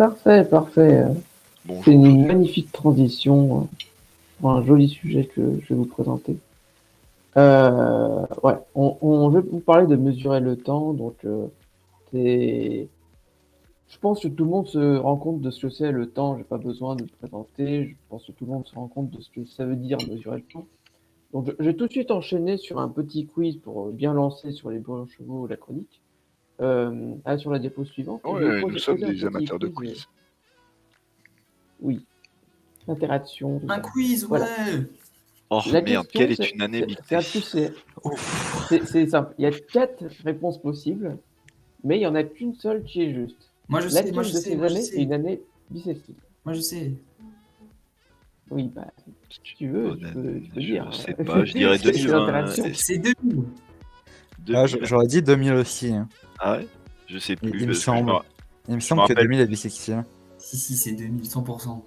Parfait, parfait. C'est Bonjour. une magnifique transition pour un joli sujet que je vais vous présenter. Ouais, je vais vous parler de mesurer le temps. Donc, je pense que tout le monde se rend compte de ce que c'est le temps. J'ai pas besoin de le présenter. Je pense que tout le monde se rend compte de ce que ça veut dire mesurer le temps. Donc, je vais tout de suite enchaîner sur un petit quiz pour bien lancer sur les bons chevaux la chronique. Sur la diapo suivante. Je vais Ouais, vous nous poser sommes un des petit amateurs de quiz. quiz. Oui, interaction, tout Un ça. quiz, Voilà. ouais. Oh La merde, question, quelle est une année c'est un plus, c'est simple. Il y a 4 réponses possibles, mais il n'y en a qu'une seule qui est juste. Moi je Laquelle sais, de ces années est une année bissextile? Moi je sais. Oui, bah, si tu veux, tu peux dire. Je sais pas, je dirais C'est 2020. l'interaction. C'est 2000. Ah, 2000. j'aurais dit 2000 aussi. Hein. Ah ouais? Je sais plus. Il me parce que semble. Il me semble que rappelle 2000 est bissextile. Si, c'est 2000, 100%.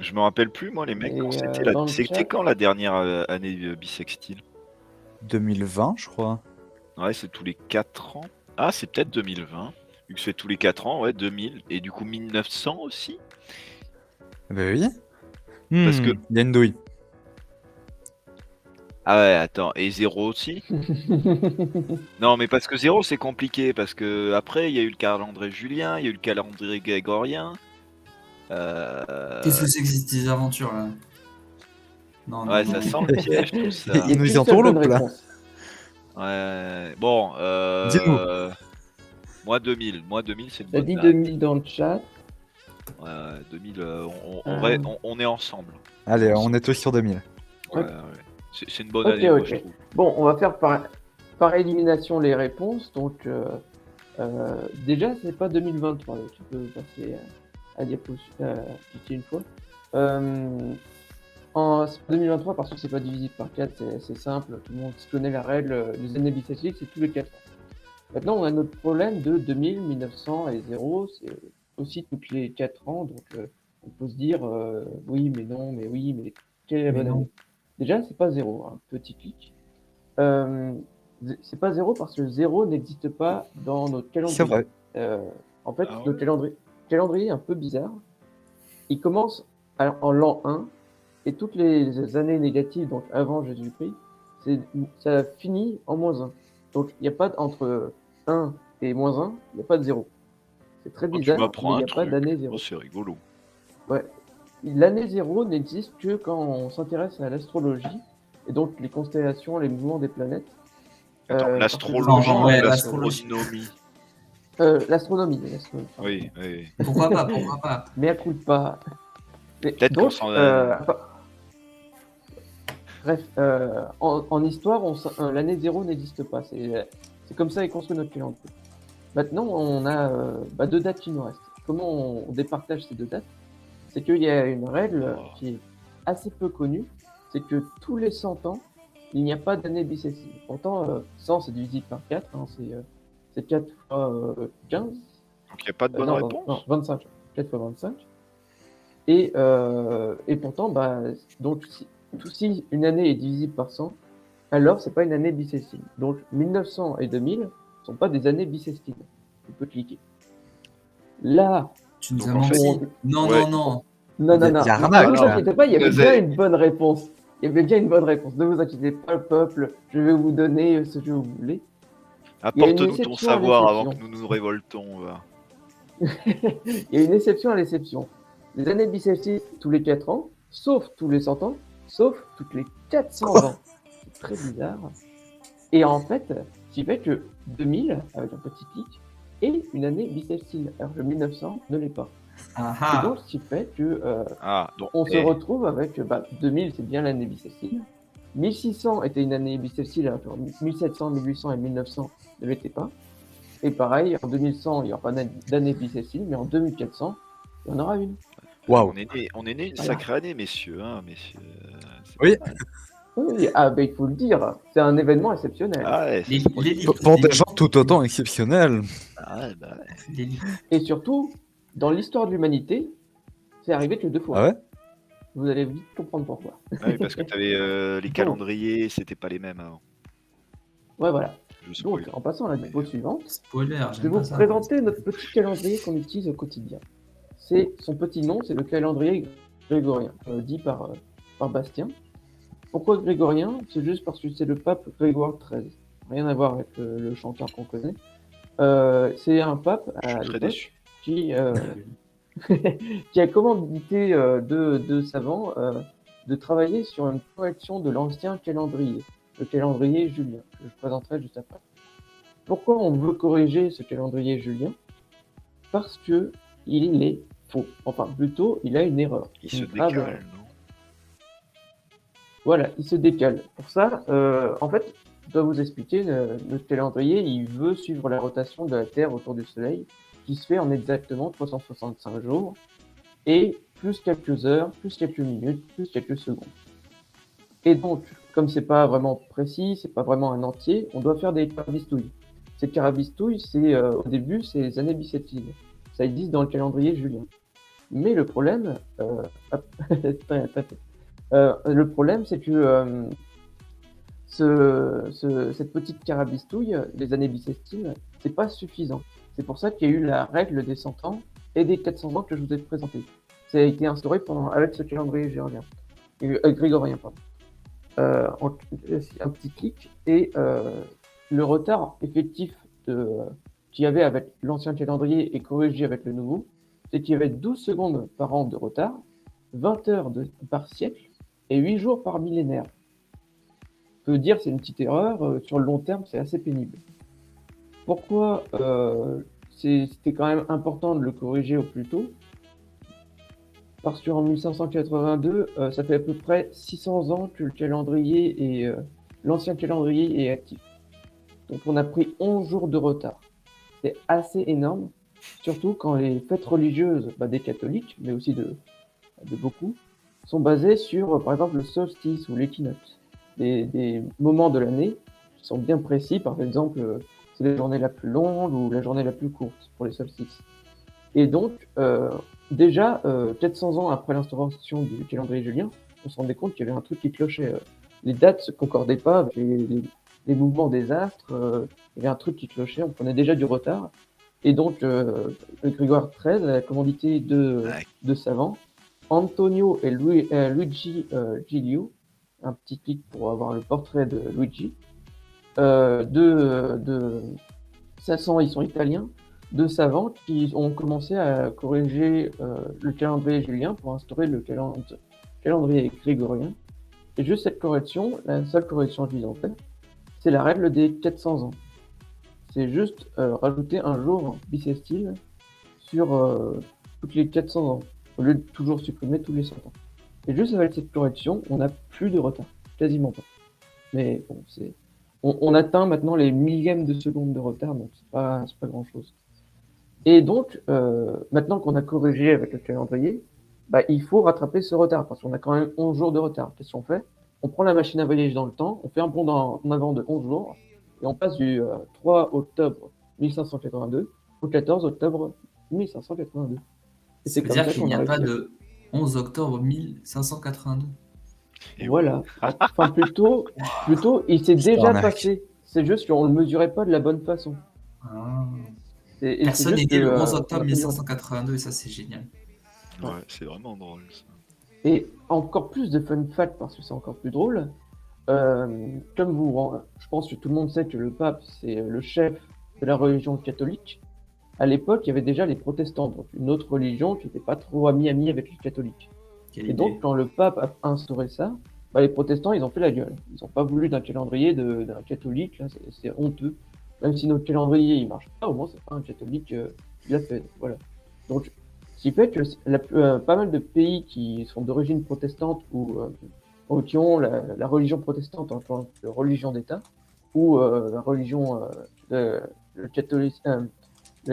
Je me rappelle plus, moi, les mecs, Et, quand c'était dans le c'était chat- quand la dernière année bissextile? 2020, je crois. Ouais, c'est tous les 4 ans. Ah, c'est peut-être 2020. Vu que c'est tous les 4 ans, ouais, 2000. Et du coup, 1900 aussi. Bah oui. Parce que- Il y a une douille. Ah ouais, attends. Et 0 aussi? Non, mais parce que 0, c'est compliqué. Parce que après, il y a eu le calendrier julien, il y a eu le calendrier grégorien. Qu'est-ce que c'est que ces aventures là? Non, Ouais, non, ça non. sent le piège, tout ça. Il y a Il nous qu'une y seule entourloupe, bonne là. réponse. Ouais, bon, Dis-nous. moi 2000, c'est une T'as bonne dit date. 2000 dans le chat. Ouais, 2000, Euh. on est ensemble. Allez, Ensemble. on est tous sur 2000. Ouais, Ok. ouais. C'est une bonne Ok, année, moi, ok. je trouve. Bon, on va faire par élimination les réponses. Donc, déjà, c'est pas 2023. Donc tu peux passer à diapo cliquer une fois. C'est pas 2023 parce que c'est pas divisible par 4, c'est simple. Tout le monde connaît la règle. Les années bissextiles, c'est tous les 4 ans. Maintenant, on a notre problème de 2000, 1900 et 0. C'est aussi toutes les 4 ans. Donc, on peut se dire oui, mais non, mais oui, mais quelle est la Mais bonne non. année? Déjà, c'est pas 0. Un petit clic. C'est pas 0 parce que 0 n'existe pas dans notre calendrier. C'est vrai. En fait, Ah ouais. notre calendrier est un peu bizarre. Il commence en l'an 1 et toutes les années négatives, donc avant Jésus-Christ, ça finit en -1. Donc il n'y a pas entre 1 et -1, il n'y a pas de 0. C'est très Oh, tu bizarre, mais m'apprends il n'y un a pas truc. d'année 0. Oh, c'est rigolo. Ouais. L'année 0 n'existe que quand on s'intéresse à l'astrologie et donc les constellations, les mouvements des planètes. Attends, parce que l'astrologie dedans, ou ouais, l'astronomie? L'astronomie. Oui, oui. Pourquoi pas, pourquoi pas. Mea culpa. Peut-être qu'on Donc, s'en bref, en histoire, l'année 0 n'existe pas. C'est comme ça est construit notre calendrier. Maintenant, on a 2 dates qui nous restent. Comment on départage ces 2 dates? C'est qu'il y a une règle qui est assez peu connue, c'est que tous les 100 ans, il n'y a pas d'année bissextile. Pourtant, 100 c'est divisible par 4, hein, c'est 4 fois 15. Donc il n'y a pas de bonne non, réponse? non, 25. 4 fois 25. Et pourtant, donc si une année est divisible par 100, alors c'est pas une année bissextile. Donc 1900 et 2000 ne sont pas des années bissextiles. Tu peux cliquer. Là, Tu nous Donc, as en menti. fait- Non, Ouais. non. non. Y a arnaque, Ne vous là. inquiétez pas, il y avait Vous bien avez- une bonne réponse. Il y avait bien une bonne réponse. Ne vous inquiétez pas, le peuple. Je vais vous donner ce que vous voulez. Il y a une Apporte-nous ton exception à savoir avant l'exception. que nous nous révoltons. Va. Il y a une exception à l'exception. Les années bissextiles tous les 4 ans, sauf tous les 100 ans, sauf toutes les 400 ans. C'est très bizarre. Et en fait, ce qui fait que 2000, avec un petit clic, est une année bissextile, alors que 1900 ne l'est pas. Ah Et ah. donc, ce qui fait que Donc, on se retrouve avec 2000, c'est bien l'année bissextile. 1600 était une année bissextile, alors que 1700, 1800 et 1900 ne l'étaient pas. Et pareil, en 2100, il n'y aura pas d'année bissextile, mais en 2400, il y en aura une. Waouh. on est né une Voilà. sacrée année, messieurs. Hein, messieurs. C'est Oui. pas mal. Oui, il faut le dire, c'est un événement exceptionnel. Ah ouais, Les, ça, les livres. Pour les des livres. gens tout autant exceptionnels. ah ouais, bah ouais. Les livres. Et surtout, dans l'histoire de l'humanité, c'est arrivé que 2 fois. Ah ouais? Vous allez vite comprendre pourquoi. Ouais, parce que t'avais les calendriers, c'était pas les mêmes avant. Ouais, voilà. Je Donc, spoil. en passant à la diapo suivante, Spoiler, je vais j'aime vous pas ça. présenter notre petit calendrier qu'on utilise au quotidien. c'est son petit nom, c'est le calendrier grégorien, dit par Bastien. Pourquoi grégorien? C'est juste parce que c'est le pape Grégoire XIII. Rien à voir avec le chanteur qu'on connaît. C'est un pape Je suis à très l'époque déçu. qui, qui a commandité deux savants de travailler sur une correction de l'ancien calendrier, le calendrier julien, que je présenterai juste après. Pourquoi on veut corriger ce calendrier julien? Parce que il est faux. Enfin, plutôt, il a une erreur. Il une se grave erreur. décale, non? Voilà, il se décale. Pour ça, en fait, je dois vous expliquer, le calendrier, il veut suivre la rotation de la Terre autour du Soleil, qui se fait en exactement 365 jours, et plus quelques heures, plus quelques minutes, plus quelques secondes. Et donc, comme c'est pas vraiment précis, c'est pas vraiment un entier, on doit faire des carabistouilles. Ces carabistouilles, au début, c'est les années bissextiles. Ça existe dans le calendrier julien. Mais le problème, le problème, c'est que cette petite carabistouille, les années bissextiles, c'est pas suffisant. C'est pour ça qu'il y a eu la règle des 100 ans et des 400 ans que je vous ai présenté. Ça a été instauré avec ce calendrier grégorien. Pardon. Un petit clic et le retard effectif qu'il y avait avec l'ancien calendrier et corrigé avec le nouveau, c'est qu'il y avait 12 secondes par an de retard, 20 heures par siècle et 8 jours par millénaire. On peut dire que c'est une petite erreur, sur le long terme c'est assez pénible. Pourquoi c'était quand même important de le corriger au plus tôt? Parce qu'en 1582, ça fait à peu près 600 ans que le calendrier l'ancien calendrier est actif. Donc on a pris 11 jours de retard. C'est assez énorme, surtout quand les fêtes religieuses des catholiques, mais aussi de beaucoup, sont basées sur, par exemple, le solstice ou l'équinoxe. Des moments de l'année qui sont bien précis, par exemple, c'est la journée la plus longue ou la journée la plus courte pour les solstices. Et donc, déjà, 400 ans après l'instauration du calendrier julien, on se rendait compte qu'il y avait un truc qui clochait. Les dates ne se concordaient pas avec les mouvements des astres, il y avait un truc qui clochait, on prenait déjà du retard. Et donc, Grégoire XIII a commandité deux savants, Antonio et Luigi Giglio, un petit clic pour avoir le portrait de Luigi. De 500, ils sont italiens, deux savants qui ont commencé à corriger le calendrier julien pour instaurer le calendrier grégorien. Et juste cette correction, la seule correction qu'ils ont fait, c'est la règle des 400 ans. C'est juste rajouter un jour bissextile sur toutes les 400 ans, au lieu de toujours supprimer tous les 100 ans. Et juste avec cette correction, on n'a plus de retard, quasiment pas. Mais bon, on atteint maintenant les millièmes de seconde de retard, donc c'est pas grand-chose. Et donc, maintenant qu'on a corrigé avec le calendrier, il faut rattraper ce retard, parce qu'on a quand même 11 jours de retard. Qu'est-ce qu'on fait? On prend la machine à voyager dans le temps, on fait un bond en avant de 11 jours, et on passe du 3 octobre 1582 au 14 octobre 1582. Et Ça veut dire qu'il n'y a pas réussi. de 11 octobre 1582. Et Voilà. Enfin, plutôt, il s'est C'est déjà arnaque. passé. C'est juste qu'on ne le mesurait pas de la bonne façon. Ah. Et c'est Personne juste n'est né le que, 11 on octobre a fait du 1582 et ça c'est génial. Ouais, c'est vraiment drôle ça. Et encore plus de fun fact, parce que c'est encore plus drôle, je pense que tout le monde sait que le pape, c'est le chef de la religion catholique. À l'époque, il y avait déjà les protestants, donc une autre religion qui n'était pas trop amie avec les catholiques. Quelle Et idée. donc, quand le pape a instauré ça, les protestants, ils ont fait la gueule. Ils n'ont pas voulu d'un calendrier d'un catholique, là, c'est honteux. Même si notre calendrier, il marche pas, au moins, c'est pas un catholique qui l'a fait. Voilà. Donc, ce qui fait que pas mal de pays qui sont d'origine protestante ou qui ont la religion protestante en tant que religion d'État, ou la religion, les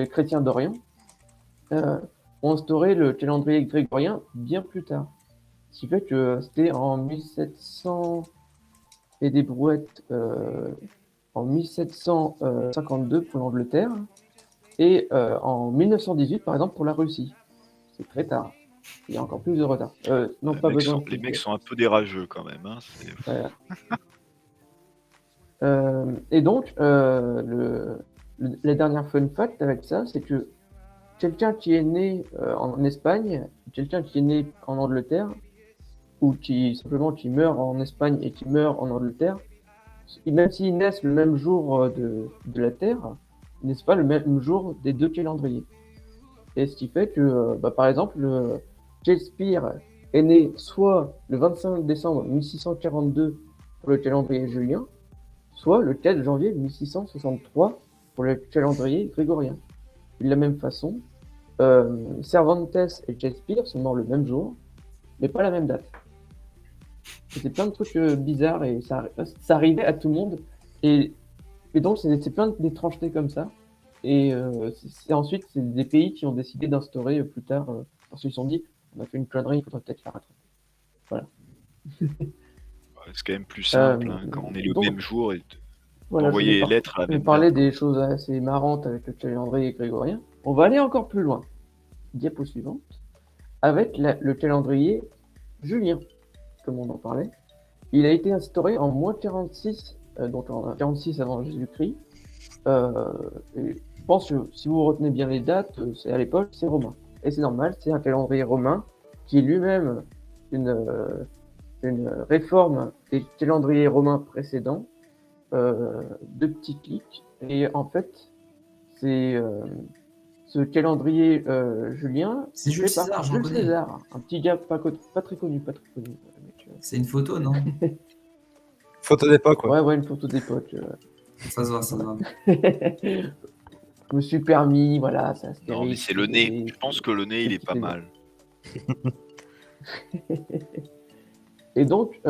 chrétiens d'Orient, ont instauré le calendrier grégorien bien plus tard. Ce qui fait que c'était en 1700 et des brouettes en 1752 pour l'Angleterre et en 1918 par exemple pour la Russie. C'est très tard. Il y a encore plus de retard. Non, pas besoin de Les mecs sont un peu des rageux quand même. Hein. Voilà. Et donc, la dernière fun fact avec ça, c'est que quelqu'un qui est né en Espagne, quelqu'un qui est né en Angleterre, ou qui meurt en Espagne et qui meurt en Angleterre, même s'ils naissent le même jour de la Terre, ils naissent pas le même jour des deux calendriers. Et ce qui fait que, par exemple, Shakespeare est né soit le 25 décembre 1642 pour le calendrier julien, soit le 4 janvier 1663 pour le calendrier grégorien. De la même façon, Cervantes et Shakespeare sont morts le même jour, mais pas la même date. C'est plein de trucs bizarres et ça arrivait à tout le monde. Et donc, c'est plein d'étrangetés comme ça. Et ensuite, c'est des pays qui ont décidé d'instaurer plus tard, parce qu'ils se sont dit, on a fait une connerie, il faudrait peut-être l'arrêter. Voilà. Ouais, c'est quand même plus simple quand on est le même jour et envoyer les lettres à la même parler date. des choses assez marrantes avec le calendrier grégorien. On va aller encore plus loin. Diapo suivante. Avec le calendrier julien, comme on en parlait. Il a été instauré en moins 46, donc en 46 avant Jésus-Christ. Je pense que si vous retenez bien les dates, c'est à l'époque, c'est romain. Et c'est normal, c'est un calendrier romain qui est lui-même une réforme des calendriers romains précédents, de petits clics. Et en fait, c'est ce calendrier julien. C'est Jules César, je Jules reconnais. César, un petit gars pas très connu. C'est une photo, non? Photo d'époque, quoi. Ouais, une photo d'époque. Ça se voit, ça se voit. Je me suis permis, voilà, ça se Non, mais c'est le nez. Je pense que le nez, il est pas mal. Et donc,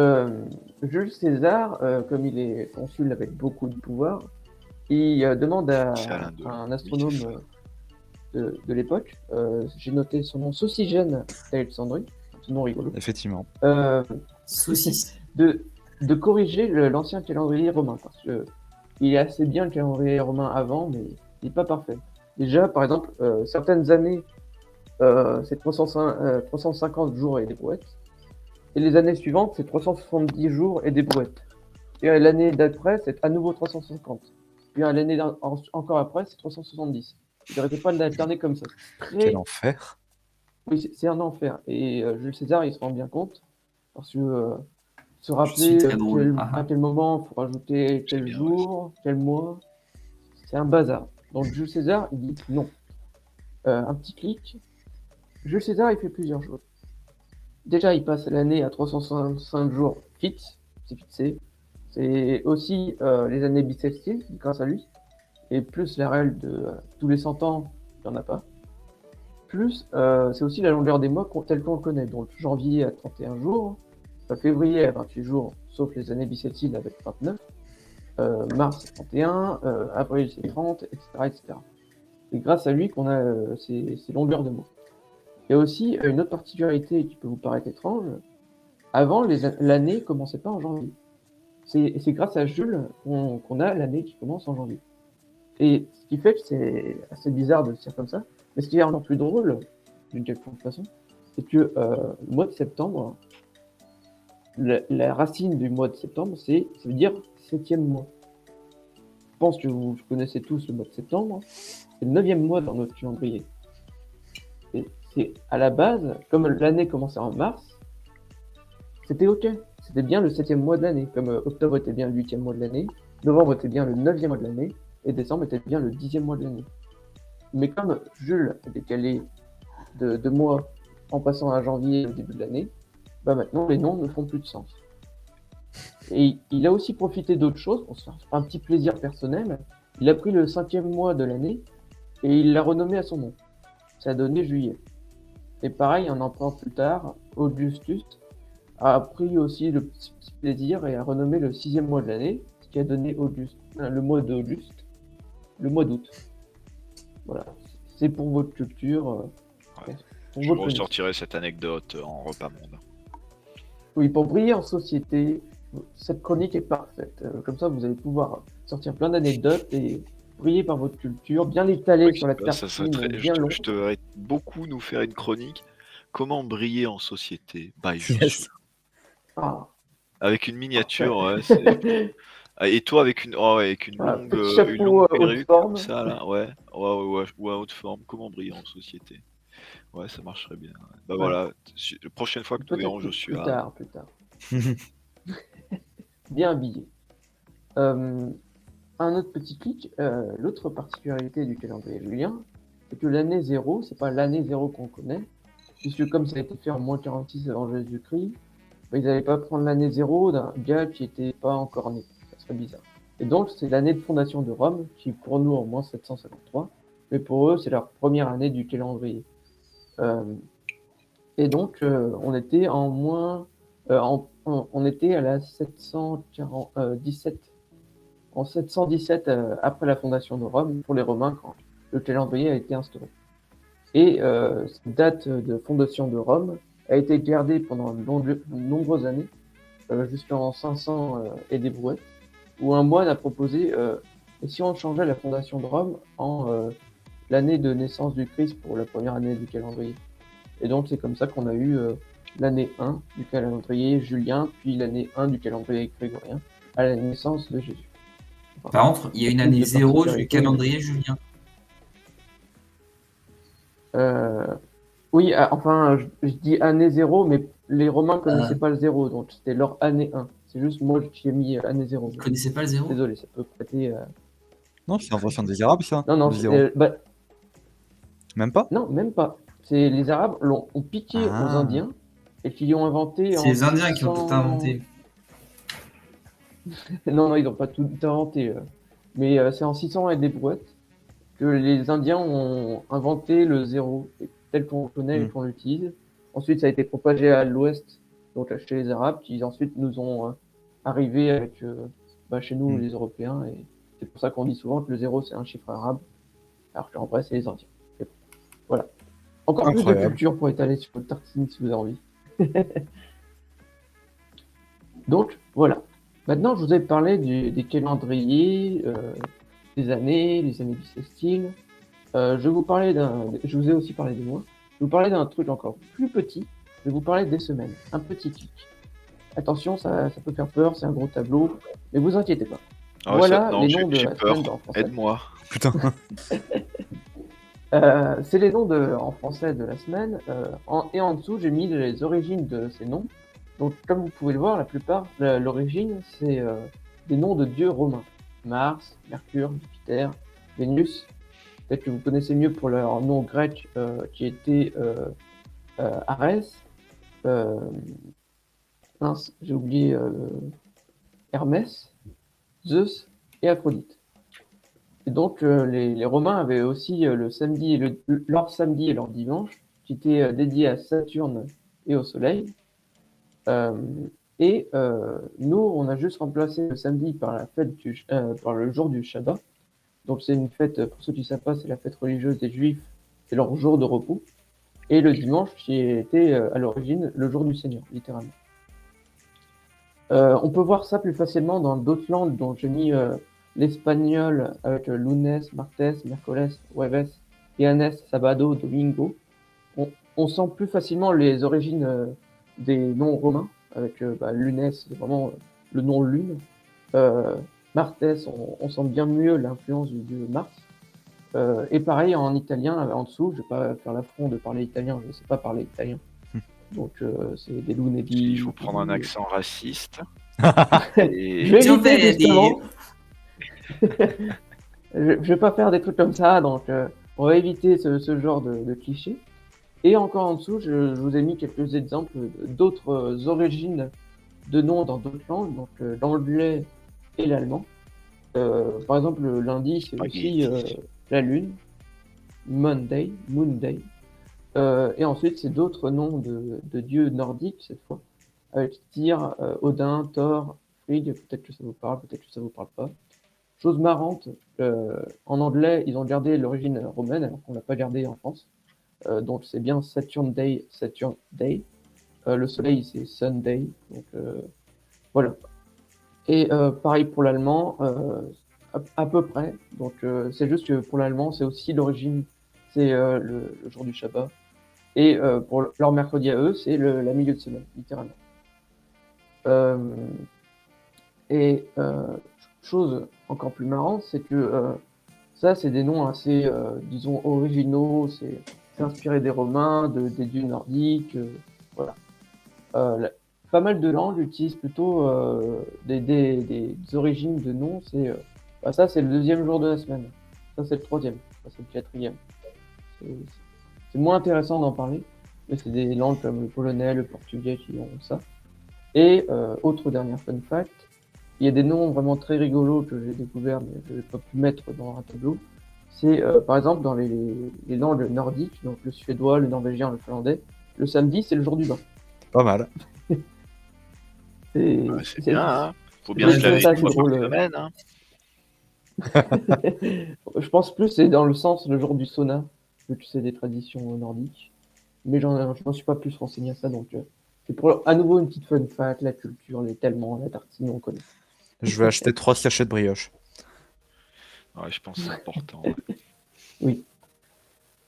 Jules César, comme il est consul avec beaucoup de pouvoir, il demande à un astronome de l'époque, j'ai noté son nom, Socygène d'Alexandrie, ce nom rigolo. Effectivement. Saucisse. De corriger l'ancien calendrier romain, parce que il est assez bien le calendrier romain avant, mais il n'est pas parfait. Déjà, par exemple, certaines années, c'est 350 jours et des brouettes. Et les années suivantes, c'est 370 jours et des brouettes. Et l'année d'après, c'est à nouveau 350. Puis l'année encore après, c'est 370. Ils n'arrêtaient pas de l'alterner comme ça. Quel enfer. Oui, c'est un enfer. Et Jules César, il se rend bien compte. Parce que se rappeler à quel moment il faut rajouter quel jour, quel mois, c'est un bazar. Donc Jules César, il dit non. Un petit clic. Jules César, il fait plusieurs choses. Déjà, il passe l'année à 365 jours fixe, c'est fixé. C'est aussi les années bissextiles, grâce à lui. Et plus la règle de tous les 100 ans, il n'y en a pas. Plus, c'est aussi la longueur des mois telle qu'on le connaît. Donc janvier à 31 jours, février à 28 jours, sauf les années bissextiles avec 29. Mars c'est 31, avril c'est 30, etc., etc. C'est grâce à lui qu'on a ces longueurs de mois. Il y a aussi une autre particularité qui peut vous paraître étrange. Avant, l'année commençait pas en janvier. C'est grâce à Jules qu'on a l'année qui commence en janvier. Et ce qui fait que c'est assez bizarre de le dire comme ça, mais ce qui est encore plus drôle, d'une quelconque façon, c'est que le mois de septembre, la racine du mois de septembre, ça veut dire 7e mois. Je pense que vous connaissez tous le mois de septembre. C'est le 9e mois dans notre calendrier. Et c'est à la base, comme l'année commençait en mars, c'était ok. C'était bien le 7e mois de l'année. Comme octobre était bien le 8e mois de l'année, novembre était bien le 9e mois de l'année, et décembre était bien le 10e mois de l'année. Mais comme Jules est décalé de mois en passant à janvier au début de l'année, maintenant les noms ne font plus de sens. Et il a aussi profité d'autres choses pour se faire un petit plaisir personnel. Il a pris le 5e mois de l'année et il l'a renommé à son nom. Ça a donné juillet. Et pareil, un empereur plus tard, Augustus, a pris aussi le petit plaisir et a renommé le 6e mois de l'année, ce qui a donné le mois d'Auguste, le mois d'août. Voilà, c'est pour votre culture. Je ressortirai cette anecdote en repas monde. Oui, pour briller en société, cette chronique est parfaite. Comme ça, vous allez pouvoir sortir plein d'anecdotes et briller par votre culture, bien l'étaler sur la tartine, bien long. Je te verrais beaucoup nous faire une chronique. Comment briller en société? Yes. Ah. Avec une miniature, Et toi avec une Voilà, longue, petit une chapeau longue haute perruque comme forme. ça là, ouais, haute forme, comment briller en société. Ouais, ça marcherait bien. Ouais. Bah Ouais, voilà, la prochaine fois que nous peut-être verrons plus Joshua. tard, plus tard. Bien habillé. Euh, un autre petit clic, l'autre particularité du calendrier julien, c'est que l'année 0, c'est pas l'année 0 qu'on connaît, puisque comme ça a été fait en moins 46 avant Jésus-Christ, bah, ils n'allaient pas prendre l'année 0 d'un gars qui n'était pas encore né. Ça serait bizarre. Et donc, c'est l'année de fondation de Rome, qui pour nous en moins 753, mais pour eux, c'est leur première année du calendrier. Euh, et donc, on était en moins, on était à la 717, en 717 après la fondation de Rome pour les Romains quand le calendrier a été instauré. Et cette date de fondation de Rome a été gardée pendant de nombreuses années, jusqu'en 500 et des brouettes, où un moine a proposé et si on changeait la fondation de Rome en l'année de naissance du Christ pour la première année du calendrier. Et donc c'est comme ça qu'on a eu l'année 1 du calendrier julien, puis l'année 1 du calendrier grégorien, à la naissance de Jésus. Enfin, Par contre, il y a une plus année de 0 du particularité. calendrier julien. Euh, oui, enfin, je dis année 0, mais les Romains connaissaient pas le 0, donc c'était leur année 1. C'est juste moi qui ai mis année 0. Vous ne connaissez pas le 0? Désolé, ça peut prêter. Non, c'est l'invention des Arabes, ça. Non, non, le zéro. Même pas? non, même pas. C'est les Arabes ont piqué aux Ah. Indiens et qui l'ont inventé C'est en les Indiens qui ont 600. tout inventé. Non, non, ils n'ont pas tout inventé. Mais c'est en 600 et des brouettes que les Indiens ont inventé le 0 tel qu'on le connaît et qu'on l'utilise. Ensuite, ça a été propagé à l'ouest, donc chez les Arabes, qui ensuite nous ont arrivé avec chez nous, les Européens. Et c'est pour ça qu'on dit souvent que le 0 c'est un chiffre arabe, alors qu'en vrai, c'est les Indiens. Et voilà. Encore plus de Incroyable. culture pour étaler sur le tartine si vous avez envie. Donc, voilà. Maintenant, je vous ai parlé des calendriers, des années, les années bissextiles. Je vous ai aussi parlé des mois. Je vais vous parler d'un truc encore plus petit. Je vais vous parler des semaines. Un petit clic. Attention, ça peut faire peur, c'est un gros tableau, mais vous inquiétez pas. Ah, Voilà non, les j'ai noms de j'ai la semaine peur. en français. Aide-moi. Putain. C'est les noms en français de la semaine. Et en dessous, j'ai mis les origines de ces noms. Donc, comme vous pouvez le voir, la plupart, l'origine, c'est des noms de dieux romains. Mars, Mercure, Jupiter, Vénus. Peut-être que vous connaissez mieux pour leur nom grec qui était Arès. Mince, j'ai oublié Hermès, Zeus et Aphrodite. Et donc, les Romains avaient aussi le samedi leur samedi et leur dimanche, qui étaient dédiés à Saturne et au Soleil. Nous, on a juste remplacé le samedi par par le jour du Shabbat. Donc, c'est une fête, pour ceux qui ne savent pas, c'est la fête religieuse des Juifs, c'est leur jour de repos. Et le dimanche, qui était à l'origine le jour du Seigneur, littéralement. On peut voir ça plus facilement dans d'autres langues, dont j'ai mis l'espagnol avec lunes, martes, miércoles, jueves, viernes, sábado, domingo. On sent plus facilement les origines des noms romains, avec lunes, c'est vraiment le nom lune. Martes, on sent bien mieux l'influence du dieu Mars. Et pareil en italien, en dessous, je vais pas faire l'affront de parler italien, je ne sais pas parler italien. Donc c'est des lunedì. Il faut prendre un accent raciste. Je vais éviter justement. Je vais pas faire des trucs comme ça, donc on va éviter ce genre de clichés. Et encore en dessous, je vous ai mis quelques exemples d'autres origines de noms dans d'autres langues, donc l'anglais et l'allemand. Par exemple, le lundi, c'est aussi la lune, Monday, Moonday. Et ensuite, c'est d'autres noms de dieux nordiques, cette fois, avec Tyr, Odin, Thor, Frigg, peut-être que ça vous parle, peut-être que ça vous parle pas. Chose marrante, en anglais, ils ont gardé l'origine romaine, alors qu'on l'a pas gardé en France. Donc c'est bien Saturn Day, Saturn Day. Le soleil, c'est Sunday. Donc voilà. Et pareil pour l'allemand, à peu près. Donc c'est juste que pour l'allemand, c'est aussi l'origine, c'est le jour du Shabbat. Et pour leur mercredi à eux, c'est la milieu de semaine, littéralement. Je chose encore plus marrante, c'est que ça, c'est des noms assez, disons, originaux. C'est inspiré des Romains, des dieux nordiques. Voilà. Pas mal de langues utilisent plutôt des origines de noms. Ça, c'est le 2e jour de la semaine. Ça, c'est le 3e. Ça, c'est le 4e. C'est c'est moins intéressant d'en parler, mais c'est des langues comme le polonais, le portugais qui ont ça. Et autre dernière fun fact, il y a des noms vraiment très rigolos que j'ai découverts, mais je n'ai pas pu mettre dans un tableau. C'est par exemple dans les langues nordiques, donc le suédois, le norvégien, le finlandais, le samedi, c'est le jour du bain. Pas mal. C'est bien, hein. Faut bien Ouais, se c'est laver ça, une c'est fois par drôle. semaine, hein. Je pense plus c'est dans le sens le jour du sauna, que tu sais des traditions nordiques. Mais je m'en suis pas plus renseigné à ça, donc c'est pour à nouveau une petite fun fact, la culture, les tellement, la tartine, on connaît. Je vais acheter 3 sachets de brioche. Ouais, je pense que c'est important. Oui.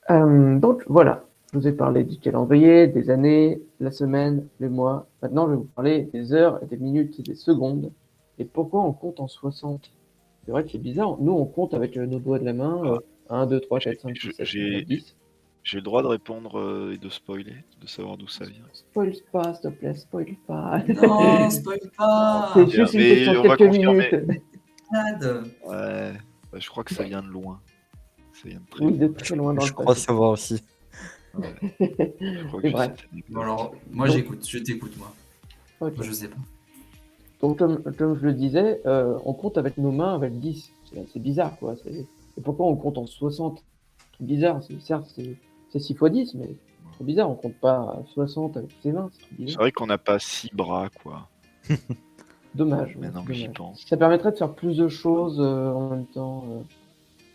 Donc voilà, je vous ai parlé du calendrier, des années, la semaine, les mois. Maintenant, je vais vous parler des heures, et des minutes et des secondes. Et pourquoi on compte en 60? C'est vrai que c'est bizarre. Nous, on compte avec nos doigts de la main. 1, 2, 3, 4, 5, 6, 7, 8, 9, 10. J'ai le droit de répondre et de spoiler, de savoir d'où ça vient. Spoil pas, s'il te plaît, spoil pas. Non, spoil pas. C'est juste une Mais question de on va quelques confirmer. minutes. Malade. Ouais, bah, je crois que ça vient de loin. Ça vient de très Oui, loin. de très loin dans Je le crois passé. savoir aussi. Je crois que Et j'ai bref. cette anecdote. Bon, alors, moi Donc- j'écoute, je t'écoute, moi. Ok. Moi je sais pas. Donc, comme je le disais, on compte avec nos mains avec 10. C'est bizarre, quoi. Et pourquoi on compte en 60? C'est trop bizarre. Certes, c'est 6 fois 10, mais c'est trop bizarre. On compte pas 60 avec ses mains. C'est trop C'est bizarre. vrai qu'on n'a pas 6 bras, quoi. Dommage. Ouais, Maintenant c'est que j'y dommage. pense. Ça permettrait de faire plus de choses en même temps.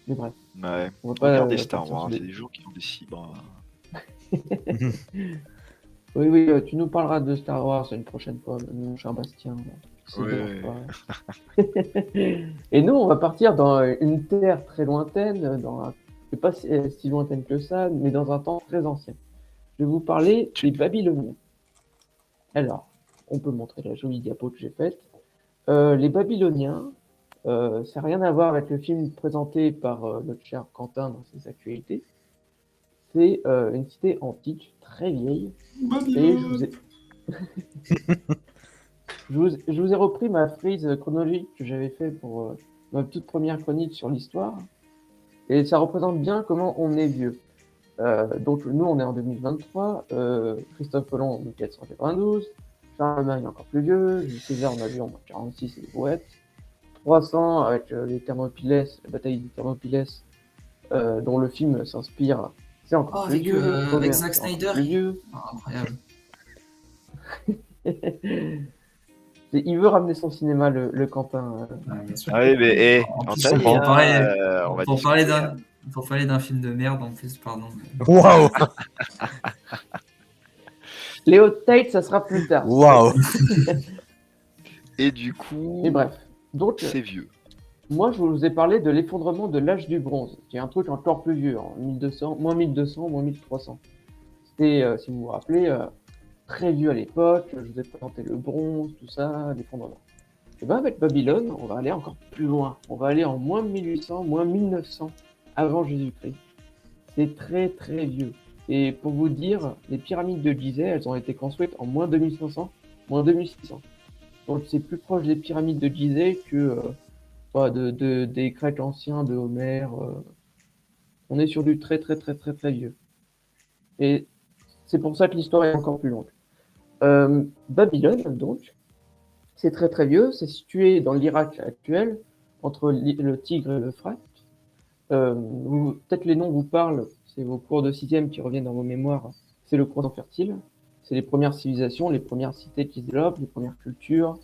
Mais bref. Ouais. On va pas Regardez Star partir sur Wars, des- il y a des gens qui ont des 6 bras. Oui, oui, tu nous parleras de Star Wars une prochaine fois, mon cher Bastien. Ça te Ouais. dérange pas. Et nous, on va partir dans une terre très lointaine, c'est pas si lointaine que ça, mais dans un temps très ancien. Je vais vous parler des Babyloniens. Alors, on peut montrer la jolie diapo que j'ai faite. Les Babyloniens, ça n'a rien à voir avec le film présenté par notre cher Quentin dans ses actualités. C'est une cité antique, très vieille. Et je vous ai repris ma frise chronologique que j'avais fait pour ma toute première chronique sur l'histoire. Et ça représente bien comment on est vieux. Donc nous, on est en 2023. Christophe Colomb en 1492. Charlemagne encore plus vieux. Jules César, on a vu en 46 et les brouettes. 300 avec les Thermopyles, la bataille des Thermopyles, dont le film s'inspire. C'est encore Oh, plus vieux. avec Homer, Zack c'est encore Snyder. plus vieux. Ah, incroyable. Il veut ramener son cinéma, le Quentin. Ouais, bien sûr. Ah oui, mais En on plus, t'a on dit, va en hein, parler. on va Pour parler discuter, hein. pour parler d'un film de merde en plus, pardon. Waouh. Les hot takes, ça sera plus tard. Waouh. Et du coup, Et bref. Donc, c'est vieux. moi, je vous ai parlé de l'effondrement de l'âge du bronze, qui est un truc encore plus vieux, en 1200, moins 1200, moins 1300. C'était, si vous vous rappelez, très vieux à l'époque. Je vous ai présenté le bronze, tout ça, l'effondrement. Et bien, avec Babylone, on va aller encore plus loin. On va aller en moins 1800, moins 1900, avant Jésus-Christ. C'est très, très vieux. Et pour vous dire, les pyramides de Gizeh, elles ont été construites en moins 2500, moins 2600. Donc, c'est plus proche des pyramides de Gizeh que des Grecs anciens, de Homère. On est sur du très très très très très vieux. Et c'est pour ça que l'histoire est encore plus longue. Babylone, donc, c'est très très vieux. C'est situé dans l'Irak actuel, entre le Tigre et l'Euphrate. Peut-être les noms vous parlent, c'est vos cours de 6e qui reviennent dans vos mémoires. C'est le croissant fertile. C'est les premières civilisations, les premières cités qui se développent, les premières cultures,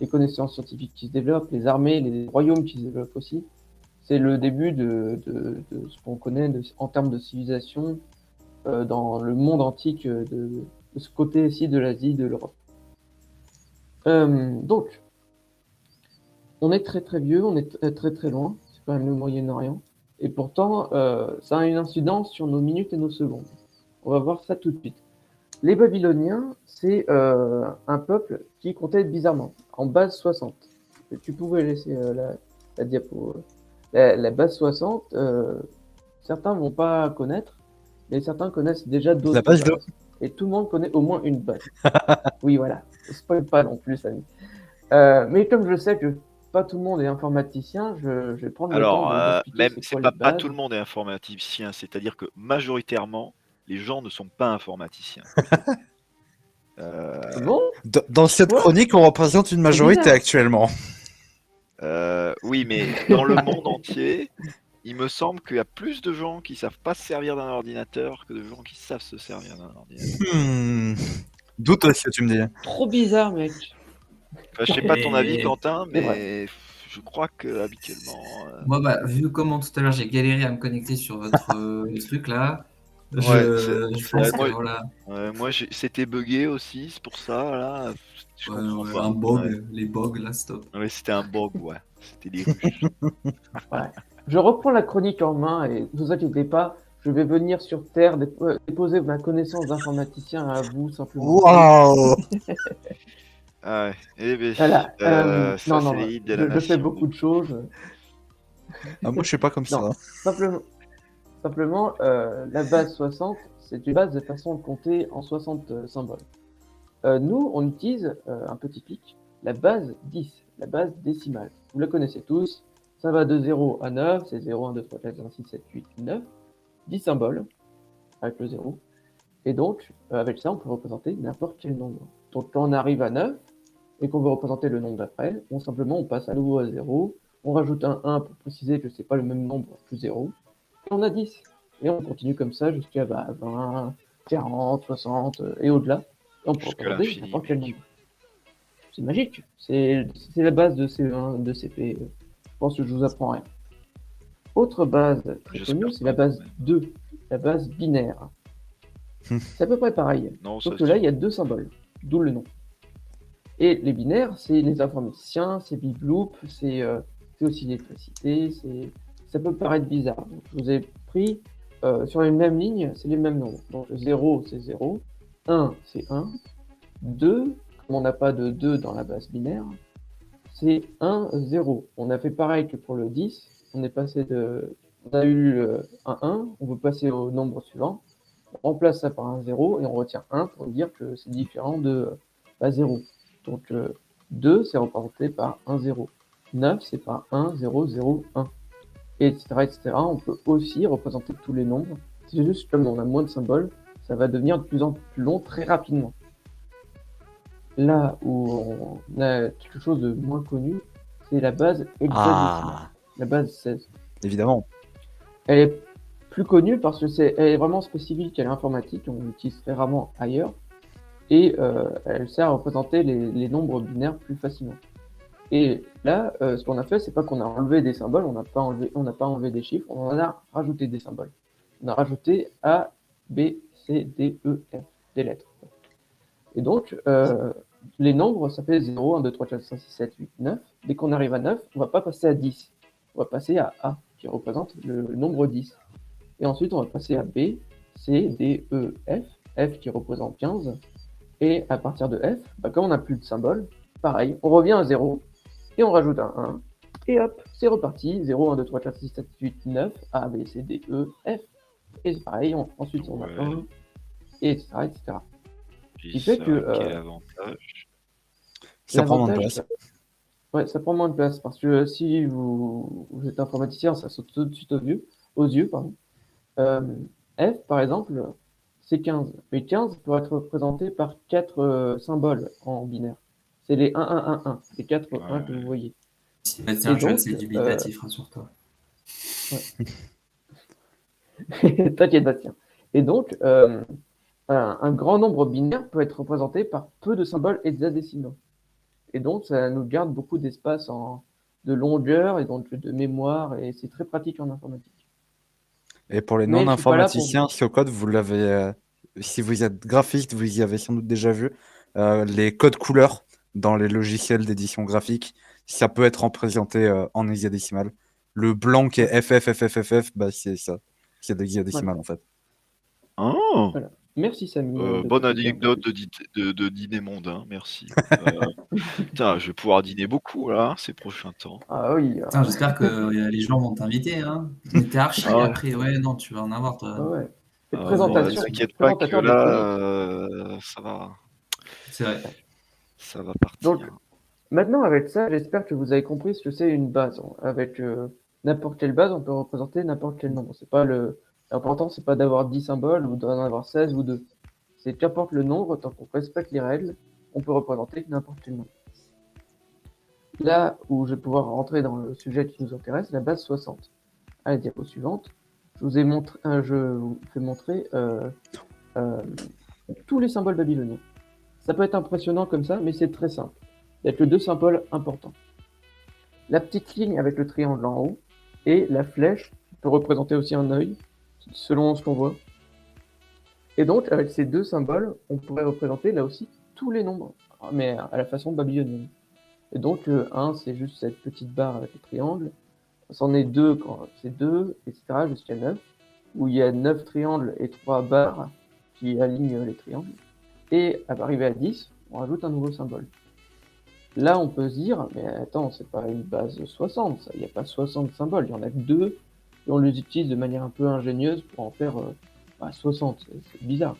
les connaissances scientifiques qui se développent, les armées, les royaumes qui se développent aussi. C'est le début de ce qu'on connaît en termes de civilisation dans le monde antique de ce côté-ci de l'Asie, de l'Europe. Donc, on est très très vieux, on est très très loin, c'est quand même le Moyen-Orient, et pourtant, ça a une incidence sur nos minutes et nos secondes. On va voir ça tout de suite. Les Babyloniens, c'est un peuple qui comptait bizarrement, en base 60. tu pouvais laisser la diapo. La base 60, certains vont pas connaître, mais certains connaissent déjà d'autres La base 2. bases. Et tout le monde connaît au moins une base. Oui, voilà. Spoil pas non plus, Samy. Mais comme je sais que pas tout le monde est informaticien, je vais prendre le temps Alors, d'expliquer même c'est c'est quoi les pas bases. tout le monde est informaticien, c'est-à-dire que majoritairement, les gens ne sont pas informaticiens. C'est bon? Dans cette Quoi chronique, on représente une majorité bizarre. actuellement. Oui, mais dans le monde entier, il me semble qu'il y a plus de gens qui savent pas se servir d'un ordinateur que de gens qui savent se servir d'un ordinateur. Doute ce que tu me dis. Trop bizarre, mec. Enfin, je sais pas ton avis, Et- Quentin, C'est mais je crois que habituellement. Moi, bah, vu comment tout à l'heure j'ai galéré à me connecter sur votre truc là, Ouais, je pense que moi, voilà, moi c'était buggé aussi, c'est pour ça, là. Je comprends ouais, pas. un bug, Ouais. les bugs là, stop. Ouais, c'était un bug, ouais. C'était des ruches. Ouais. Je reprends la chronique en main et ne vous inquiétez pas, je vais venir sur Terre déposer ma connaissance d'informaticien à vous simplement. Waouh. Ah ouais. Eh ben, Voilà. ça, Non, c'est non, les hits de la je fais nation. beaucoup de choses. Ah, moi, je suis pas comme Non, ça. simplement la base 60, c'est une base de façon de compter en 60 symboles. Nous, on utilise un petit clic, la base 10, la base décimale. Vous la connaissez tous, ça va de 0 à 9, c'est 0, 1, 2, 3, 4, 5, 6, 7, 8, 9, 10 symboles avec le 0. Et donc, avec ça, on peut représenter n'importe quel nombre. Donc, quand on arrive à 9 et qu'on veut représenter le nombre d'après, on passe à nouveau à 0, on rajoute un 1 pour préciser que c'est pas le même nombre que 0, et on a 10. Et on continue comme ça jusqu'à 20, 40, 60 et au-delà. Et on peut Jusqu'à représenter l'infini, n'importe quel mec. nombre. C'est magique. C'est la base de CE1, de CP. Je pense que je vous apprends rien. Autre base très J'espère connue, c'est pas, la base quand même. 2, la base binaire. C'est à peu près pareil. Non, Sauf ça, que là, il y a deux symboles, d'où le nom. Et les binaires, c'est les informaticiens, c'est Bibloop, c'est aussi l'électricité, ça peut paraître bizarre. Donc, je vous ai pris sur les mêmes lignes, c'est les mêmes nombres. Donc 0, c'est 0, 1, c'est 1, 2, comme on n'a pas de 2 dans la base binaire, c'est 1, 0. On a fait pareil que pour le 10, on est passé de... On a eu un 1, on veut passer au nombre suivant, on remplace ça par un 0 et on retient 1 pour dire que c'est différent de 0. Donc 2, c'est représenté par 1, 0. 9, c'est par 1, 0, 0, 1. Et etc., etc. On peut aussi représenter tous les nombres. C'est juste comme on a moins de symboles, ça va devenir de plus en plus long très rapidement. Là où on a quelque chose de moins connu, c'est la base hexadécimale, la base 16. Évidemment. Elle est plus connue parce que elle est vraiment spécifique à l'informatique, on l'utilise très rarement ailleurs, et elle sert à représenter les nombres binaires plus facilement. Et là, ce qu'on a fait, c'est pas qu'on a enlevé des symboles, on n'a pas enlevé des chiffres, on en a rajouté des symboles. On a rajouté A, B, C, D, E, F, des lettres. Et donc, les nombres, ça fait 0, 1, 2, 3, 4, 5, 6, 7, 8, 9. Dès qu'on arrive à 9, on va pas passer à 10. On va passer à A, qui représente le nombre 10. Et ensuite, on va passer à B, C, D, E, F, F qui représente 15. Et à partir de F, comme on n'a plus de symbole, pareil, on revient à 0, et on rajoute un 1, et hop, c'est reparti, 0, 1, 2, 3, 4, 6, 7, 8, 9, A, B, C, D, E, F. Et c'est pareil, ensuite on a 1, et etc., etc. Puis fait ça, que, quel avantage. Ça prend moins de L'avantage, place. ouais, ça prend moins de place parce que si vous êtes informaticien, ça saute tout de suite aux yeux, pardon. F, par exemple, c'est 15. Mais 15 peut être représenté par 4 symboles en binaire. C'est les 1, 1, 1, 1, les 4 1 que vous voyez. Bah, tiens, Et je vais donc, assez dubitatif, rassure-toi. t'inquiète, Bastien. Et donc, un grand nombre binaire peut être représenté par peu de symboles hexadécimaux. Et donc, ça nous garde beaucoup d'espace de longueur et donc de mémoire, et c'est très pratique en informatique. Et pour les Mais je suis pas là pour... non-informaticiens, ce code, vous l'avez, si vous êtes graphiste, vous y avez sans doute déjà vu, les codes couleurs dans les logiciels d'édition graphique, ça peut être représenté en hexadécimal. Le blanc qui est FFFFFF, bah c'est ça. C'est de l'hexadécimal en fait. Oh, Voilà. Merci Samy. Bonne anecdote de dîner mondain, merci. Putain, je vais pouvoir dîner beaucoup là, ces prochains temps. Ah oui. Putain, j'espère que les gens vont t'inviter. Hein. Mais t'es archi Ah ouais. après. Ouais, non, tu vas en avoir, toi. Ah ouais. Et Bon, présentation. t'inquiète pas que Présentateur de là, C'est vrai. ça va partir. Donc, maintenant, avec ça, j'espère que vous avez compris ce que c'est une base. Avec n'importe quelle base, on peut représenter n'importe quel nombre. C'est pas l'important, c'est pas d'avoir 10 symboles ou d'en avoir 16 ou 2. C'est qu'importe le nombre, tant qu'on respecte les règles, on peut représenter n'importe quel nombre. Là où je vais pouvoir rentrer dans le sujet qui nous intéresse, la base 60. À la diapo suivante, je vous fais montrer tous les symboles babyloniens. Ça peut être impressionnant comme ça, mais c'est très simple. Il n'y a que 2 symboles importants. La petite ligne avec le triangle en haut et la flèche qui peut représenter aussi un œil, selon ce qu'on voit. Et donc, avec ces 2 symboles, on pourrait représenter là aussi tous les nombres, mais à la façon babylonienne. Et donc, 1, c'est juste cette petite barre avec le triangle. C'en est 2 quand c'est 2, etc., jusqu'à 9, où il y a 9 triangles et 3 barres qui alignent les triangles. Et à arriver à 10, on rajoute un nouveau symbole. Là, on peut se dire, mais attends, c'est pas une base 60, ça. Il n'y a pas 60 symboles, il y en a que 2, et on les utilise de manière un peu ingénieuse pour en faire 60, c'est bizarre.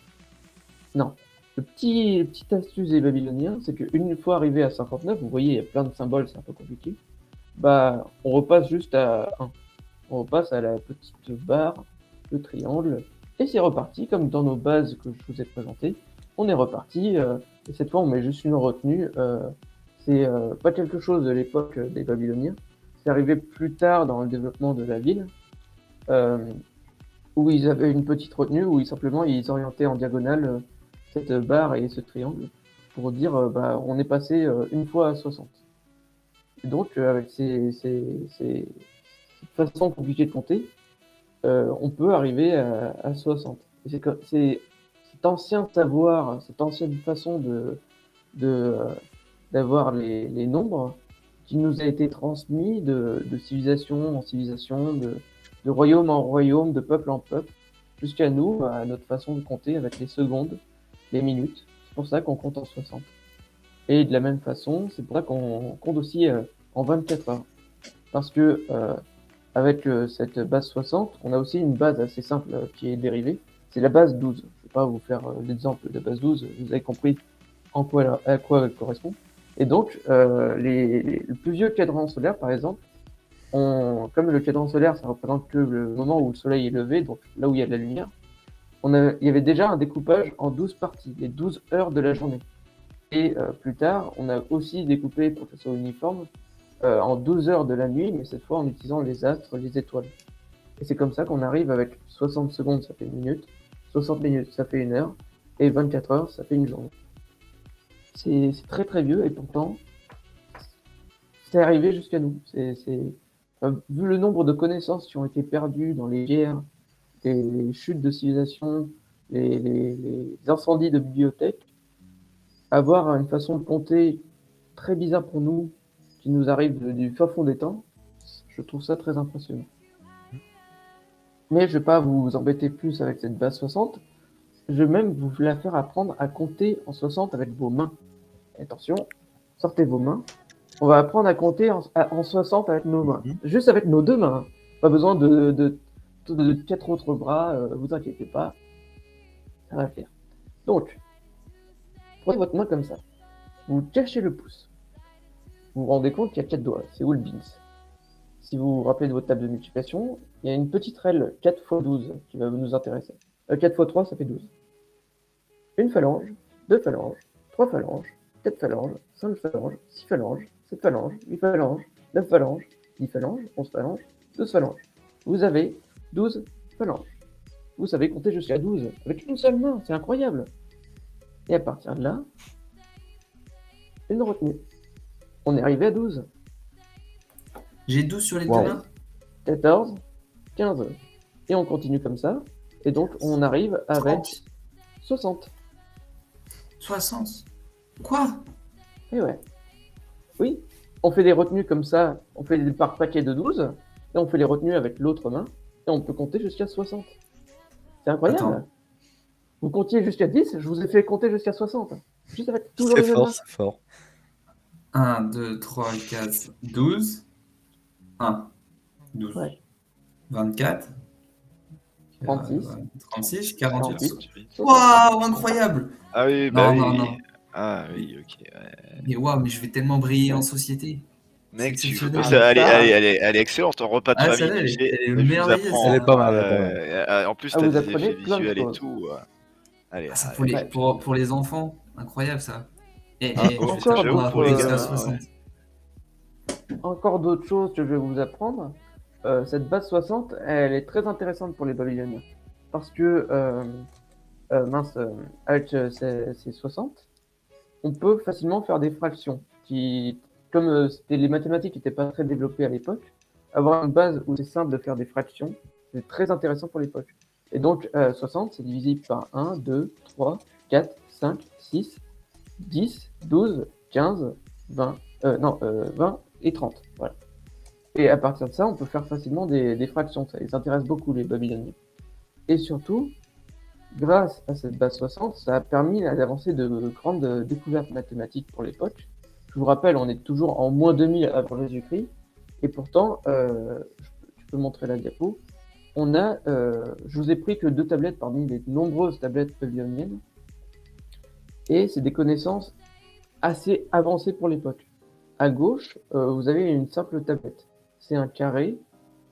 Non. Le petit astuce des Babyloniens, c'est qu'une fois arrivé à 59, vous voyez, il y a plein de symboles, c'est un peu compliqué, on repasse juste à 1. On repasse à la petite barre, le triangle, et c'est reparti, comme dans nos bases que je vous ai présentées. On est reparti, et cette fois on met juste une retenue. C'est pas quelque chose de l'époque des Babyloniens. C'est arrivé plus tard dans le développement de la ville, où ils avaient une petite retenue, où simplement ils orientaient en diagonale cette barre et ce triangle pour dire on est passé une fois à 60. Et donc avec ces façons compliquées de compter, on peut arriver à 60. Et c'est cet ancien savoir, cette ancienne façon d'avoir les nombres qui nous a été transmis de civilisation en civilisation, de royaume en royaume, de peuple en peuple, jusqu'à nous, à notre façon de compter avec les secondes, les minutes. C'est pour ça qu'on compte en 60. Et de la même façon, c'est pour ça qu'on compte aussi en 24 heures. Parce que avec cette base 60, on a aussi une base assez simple qui est dérivée. C'est la base 12. Je ne vais pas vous faire l'exemple de la base 12, vous avez compris à quoi elle correspond. Et donc, le plus vieux cadran solaire, par exemple, comme le cadran solaire, ça représente que le moment où le soleil est levé, donc là où il y a de la lumière, il y avait déjà un découpage en 12 parties, les 12 heures de la journée. Et plus tard, on a aussi découpé, pour que ce soit uniforme, en 12 heures de la nuit, mais cette fois en utilisant les astres, les étoiles. Et c'est comme ça qu'on arrive avec 60 secondes, ça fait une minute, 60 minutes, ça fait une heure, et 24 heures, ça fait une journée. C'est très très vieux, et pourtant, c'est arrivé jusqu'à nous. Vu le nombre de connaissances qui ont été perdues dans les guerres, les chutes de civilisation, les incendies de bibliothèques, avoir une façon de compter très bizarre pour nous, qui nous arrive du fin fond des temps, je trouve ça très impressionnant. Mais je ne vais pas vous embêter plus avec cette base 60, je vais même vous la faire apprendre à compter en 60 avec vos mains. Attention, sortez vos mains. On va apprendre à compter en 60 avec nos mains. Juste avec nos 2 mains. Pas besoin de 4 autres bras, vous inquiétez pas. Ça va le faire. Donc, prenez votre main comme ça. Vous cachez le pouce. Vous vous rendez compte qu'il y a 4 doigts. C'est où le beans? Si vous vous rappelez de votre table de multiplication, il y a une petite règle 4 x 12 qui va nous intéresser. 4 x 3, ça fait 12. Une phalange, 2 phalanges, 3 phalanges, 4 phalanges, 5 phalanges, 6 phalanges, 7 phalanges, 8 phalanges, 9 phalanges, 10 phalanges, 11 phalanges, 12 phalanges. Vous avez 12 phalanges. Vous savez compter jusqu'à 12 avec une seule main, c'est incroyable. Et à partir de là, une retenue. On est arrivé à 12. J'ai 12 sur les Wow. 2 mains. 14, 15. Et on continue comme ça. Et donc, on arrive avec 30, 60. 60. Quoi? Et ouais. Oui, on fait des retenues comme ça. On fait des par paquet de 12. Et on fait les retenues avec l'autre main. Et on peut compter jusqu'à 60. C'est incroyable. Attends. Vous comptiez jusqu'à 10, je vous ai fait compter jusqu'à 60. Juste avec toujours C'est les mêmes fort, mains. c'est fort. 1, 2, 3, 4, 12. 1, 12. Ouais. 24. 36, 36, 48. 48. Waouh, incroyable! Ah oui, bah Non, non, oui. non. Ah oui, ok. Ouais. Mais waouh, mais je vais tellement briller en société. C'est Mec, exceptionnel. elle est excellente en repas de Ah, famille. celle-là, Tu sais, elle est je vous merveilleuse, Elle apprends. est celle-là. pas mal, elle est pas mal. En plus, Ah, t'as vous des apprenez effets plein de visuels et choses. tout. Allez, Ah, ça, allez. Ouais. pour les enfants, incroyable ça. Et, Ah, et oh, je sais encore pas qu'on j'avoue a pour roulé les jusqu'à gamins, 60. Encore d'autres choses que je vais vous apprendre. Cette base 60, elle est très intéressante pour les Babyloniens. Parce que, avec ces 60, on peut facilement faire des fractions. Comme les mathématiques n'étaient pas très développées à l'époque, avoir une base où c'est simple de faire des fractions, c'est très intéressant pour l'époque. Et donc, 60, c'est divisible par 1, 2, 3, 4, 5, 6, 10, 12, 15, 20, 20 et 30. Voilà. Et à partir de ça, on peut faire facilement des fractions. Ça les intéresse beaucoup, les Babyloniens. Et surtout, grâce à cette base 60, ça a permis d'avancer de grandes découvertes mathématiques pour l'époque. Je vous rappelle, on est toujours en moins 2000 avant Jésus-Christ. Et pourtant, je peux montrer la diapo. Je vous ai pris que 2 tablettes parmi les nombreuses tablettes babyloniennes. Et c'est des connaissances assez avancées pour l'époque. À gauche, vous avez une simple tablette. C'est un carré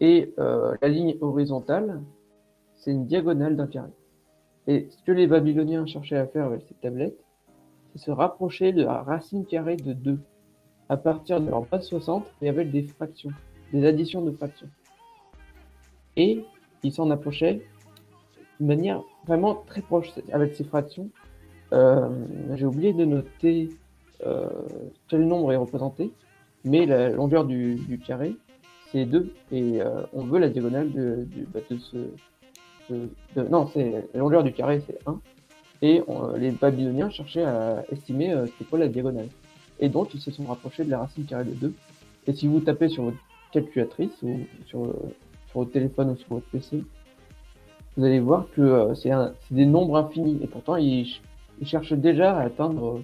et la ligne horizontale, c'est une diagonale d'un carré. Et ce que les Babyloniens cherchaient à faire avec cette tablette, c'est se rapprocher de la racine carrée de 2 à partir de leur base 60 et avec des fractions, des additions de fractions. Et ils s'en approchaient de manière vraiment très proche avec ces fractions. J'ai oublié de noter quel nombre est représenté, mais la longueur du carré, c'est 2, et on veut la diagonale non, c'est la longueur du carré, c'est 1, et les Babyloniens cherchaient à estimer c'était quoi la diagonale. Et donc, ils se sont rapprochés de la racine carrée de 2. Et si vous tapez sur votre calculatrice, ou sur votre téléphone, ou sur votre PC, vous allez voir que c'est des nombres infinis, et pourtant, ils cherchent déjà à atteindre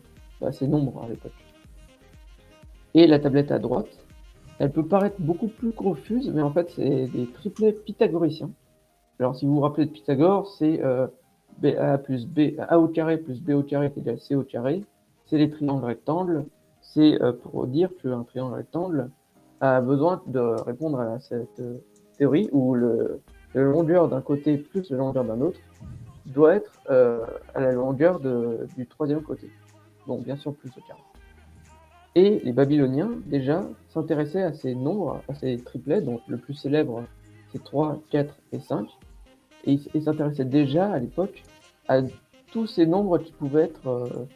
ces nombres à l'époque. Et la tablette à droite, elle peut paraître beaucoup plus confuse, mais en fait, c'est des triplets pythagoriciens. Alors, si vous vous rappelez de Pythagore, c'est A au carré plus B au carré est égal à C au carré. C'est les triangles rectangles. C'est pour dire qu'un triangle rectangle a besoin de répondre à cette théorie où la longueur d'un côté plus la longueur d'un autre doit être à la longueur du troisième côté. Donc, bien sûr, plus au carré. Et les Babyloniens, déjà, s'intéressaient à ces nombres, à ces triplets, donc le plus célèbre, c'est 3, 4 et 5. Et ils s'intéressaient déjà, à l'époque, à tous ces nombres qui pouvaient être,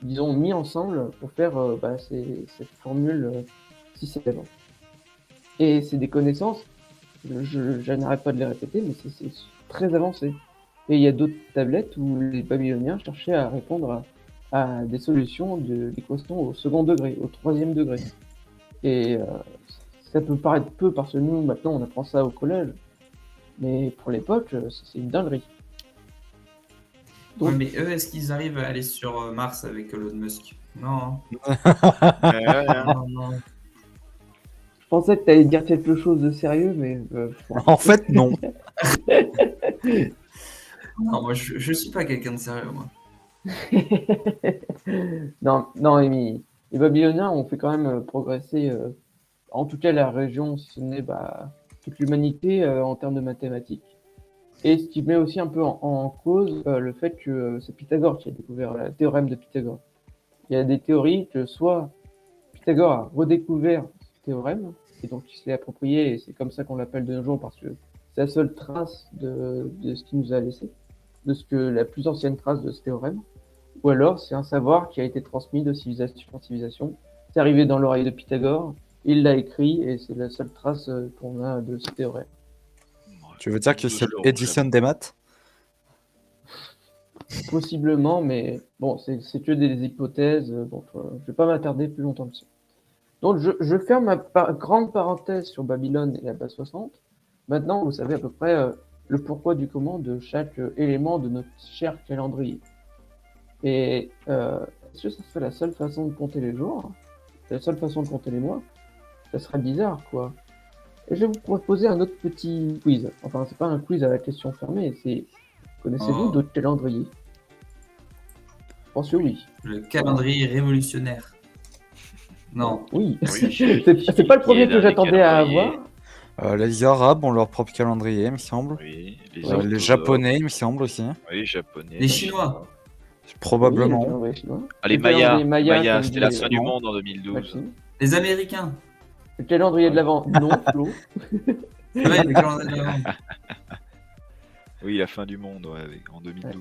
disons, mis ensemble pour faire cette formule si célèbre. Et c'est des connaissances, je n'arrête pas de les répéter, mais c'est très avancé. Et il y a d'autres tablettes où les Babyloniens cherchaient à répondre à des solutions d'équations au second degré, au troisième degré. Et ça peut paraître peu parce que nous, maintenant, on apprend ça au collège. Mais pour l'époque, c'est une dinguerie. Donc, Ouais, mais eux, est-ce qu'ils arrivent à aller sur Mars avec Elon Musk? Non. Non, non. je pensais que tu allais dire quelque chose de sérieux, mais En fait, non. Non, moi, je suis pas quelqu'un de sérieux, moi. non, Amy, les Babyloniens ont fait quand même progresser, en tout cas la région, si ce n'est toute l'humanité en termes de mathématiques. Et ce qui met aussi un peu en cause le fait que c'est Pythagore qui a découvert le théorème de Pythagore. Il y a des théories que soit Pythagore a redécouvert ce théorème, et donc il se l'est approprié, et c'est comme ça qu'on l'appelle de nos jours, parce que c'est la seule trace de ce qu'il nous a laissé, la plus ancienne trace de ce théorème. Ou alors c'est un savoir qui a été transmis de civilisation en civilisation. C'est arrivé dans l'oreille de Pythagore, il l'a écrit, et c'est la seule trace qu'on a de ce théorème. Tu veux dire que c'est Edison des maths? Possiblement, mais bon, c'est que des hypothèses, donc je vais pas m'attarder plus longtemps dessus. Donc je ferme ma grande parenthèse sur Babylone et la base 60. Maintenant, vous savez à peu près le pourquoi du comment de chaque élément de notre cher calendrier. Et est-ce que ça serait la seule façon de compter les jours? C'est la seule façon de compter les mois? Ça serait bizarre, quoi. Et je vais vous proposer un autre petit quiz. Enfin, c'est pas un quiz à la question fermée, c'est connaissez-vous Oh. d'autres calendriers? Je pense que oui. Le calendrier révolutionnaire. Non. Oui. Oui, C'est pas le premier il est que dans les j'attendais à calendriers. avoir. Les Arabes ont leur propre calendrier, il me semble. Oui, Ouais. Les orthodoxes. Japonais, il me semble aussi. Oui, Japonais. Les Chinois. Oui, le Probablement. calendrier chinois. Ah, les Le calendrier Mayas. maya, comme C'était dit la fin du Max. monde en 2012. Les Américains. Le calendrier de l'Avent, non, Flo. Ouais, le calendrier de l'Avent. Oui, la fin du monde, ouais, en 2012.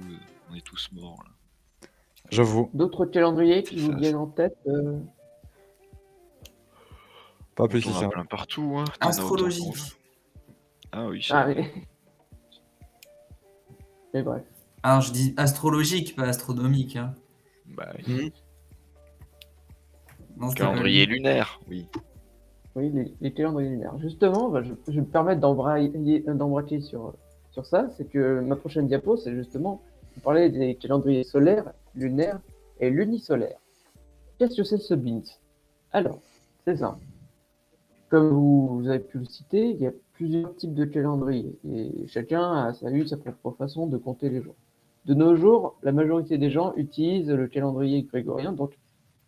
On est tous morts. Là. J'avoue. D'autres calendriers qui C'est vous ça, viennent en tête Pas plus On que en ça. a plein partout. Hein. T'en as autant qu'on veut. Astrologie. Ah oui, c'est Ah, vrai. mais bref. Alors, je dis astrologique, pas astronomique. Hein. Bah, oui. Non, c'était pas Calendrier lui. lunaire, oui. Oui, les calendriers lunaires. Justement, je vais me permettre d'embraquer sur ça. C'est que ma prochaine diapo, c'est justement vous parler des calendriers solaires, lunaires et lunisolaires. Qu'est-ce que c'est ce BINS? Alors, c'est simple. Comme vous avez pu le citer, il y a plusieurs types de calendriers et chacun a sa propre façon de compter les jours. De nos jours, la majorité des gens utilisent le calendrier grégorien, donc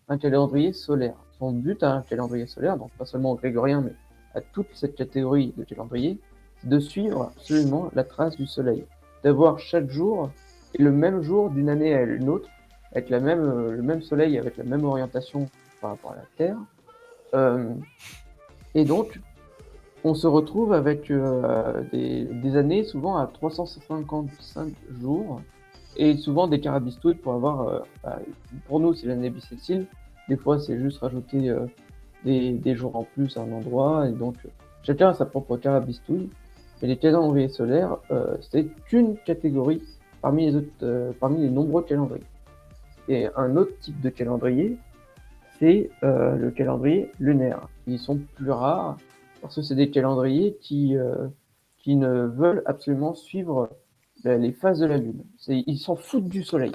un calendrier solaire. Son but à un calendrier solaire, donc pas seulement au grégorien, mais à toute cette catégorie de calendrier, c'est de suivre absolument la trace du soleil, d'avoir chaque jour le même jour d'une année à une autre, avec le même soleil, avec la même orientation par rapport à la Terre. Et donc, on se retrouve avec des années souvent à 355 jours, et souvent des carabistouilles pour avoir, pour nous c'est l'année bissextile, des fois c'est juste rajouter des jours en plus à un endroit, et donc chacun a sa propre carabistouille, mais les calendriers solaires, c'est qu'une catégorie parmi les nombreux calendriers. Et un autre type de calendrier, c'est le calendrier lunaire. Ils sont plus rares parce que c'est des calendriers qui ne veulent absolument suivre les phases de la Lune. Ils s'en foutent du Soleil.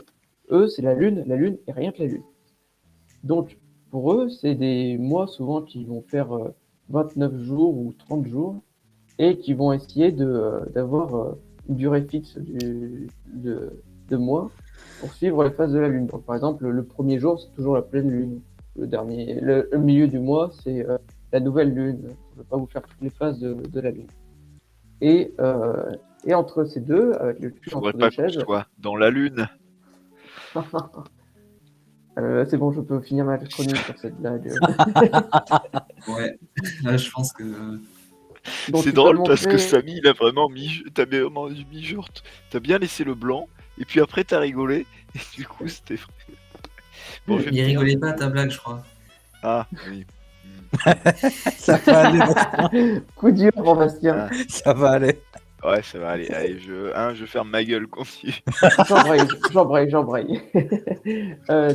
Eux, c'est la Lune et rien que la Lune. Donc, pour eux, c'est des mois souvent qui vont faire 29 jours ou 30 jours et qui vont essayer d'avoir une durée fixe de mois pour suivre les phases de la Lune. Donc, par exemple, le premier jour, c'est toujours la pleine Lune. Le milieu du mois, c'est la nouvelle Lune. Je ne vais pas vous faire toutes les phases de la Lune. Et entre ces deux, avec le cul Faudrait entre pas deux qu'on chaises, soit dans la lune. c'est bon, je peux finir ma chronique sur cette blague. Ouais. Là, je pense que. Donc, C'est tu peux drôle parce que montrer- Samy, il a vraiment t'as vraiment mis genre, t'as bien laissé le blanc, et puis après t'as rigolé, et du coup c'était vrai. Bon, je vais me Il tenir. rigolait pas à ta blague, je crois. Ah, oui. Ça va aller, Bastien. Coup dur pour Bastien. Ah, Ça va aller. ouais, ça va aller. Allez, je ferme ma gueule, continue. J'embraye.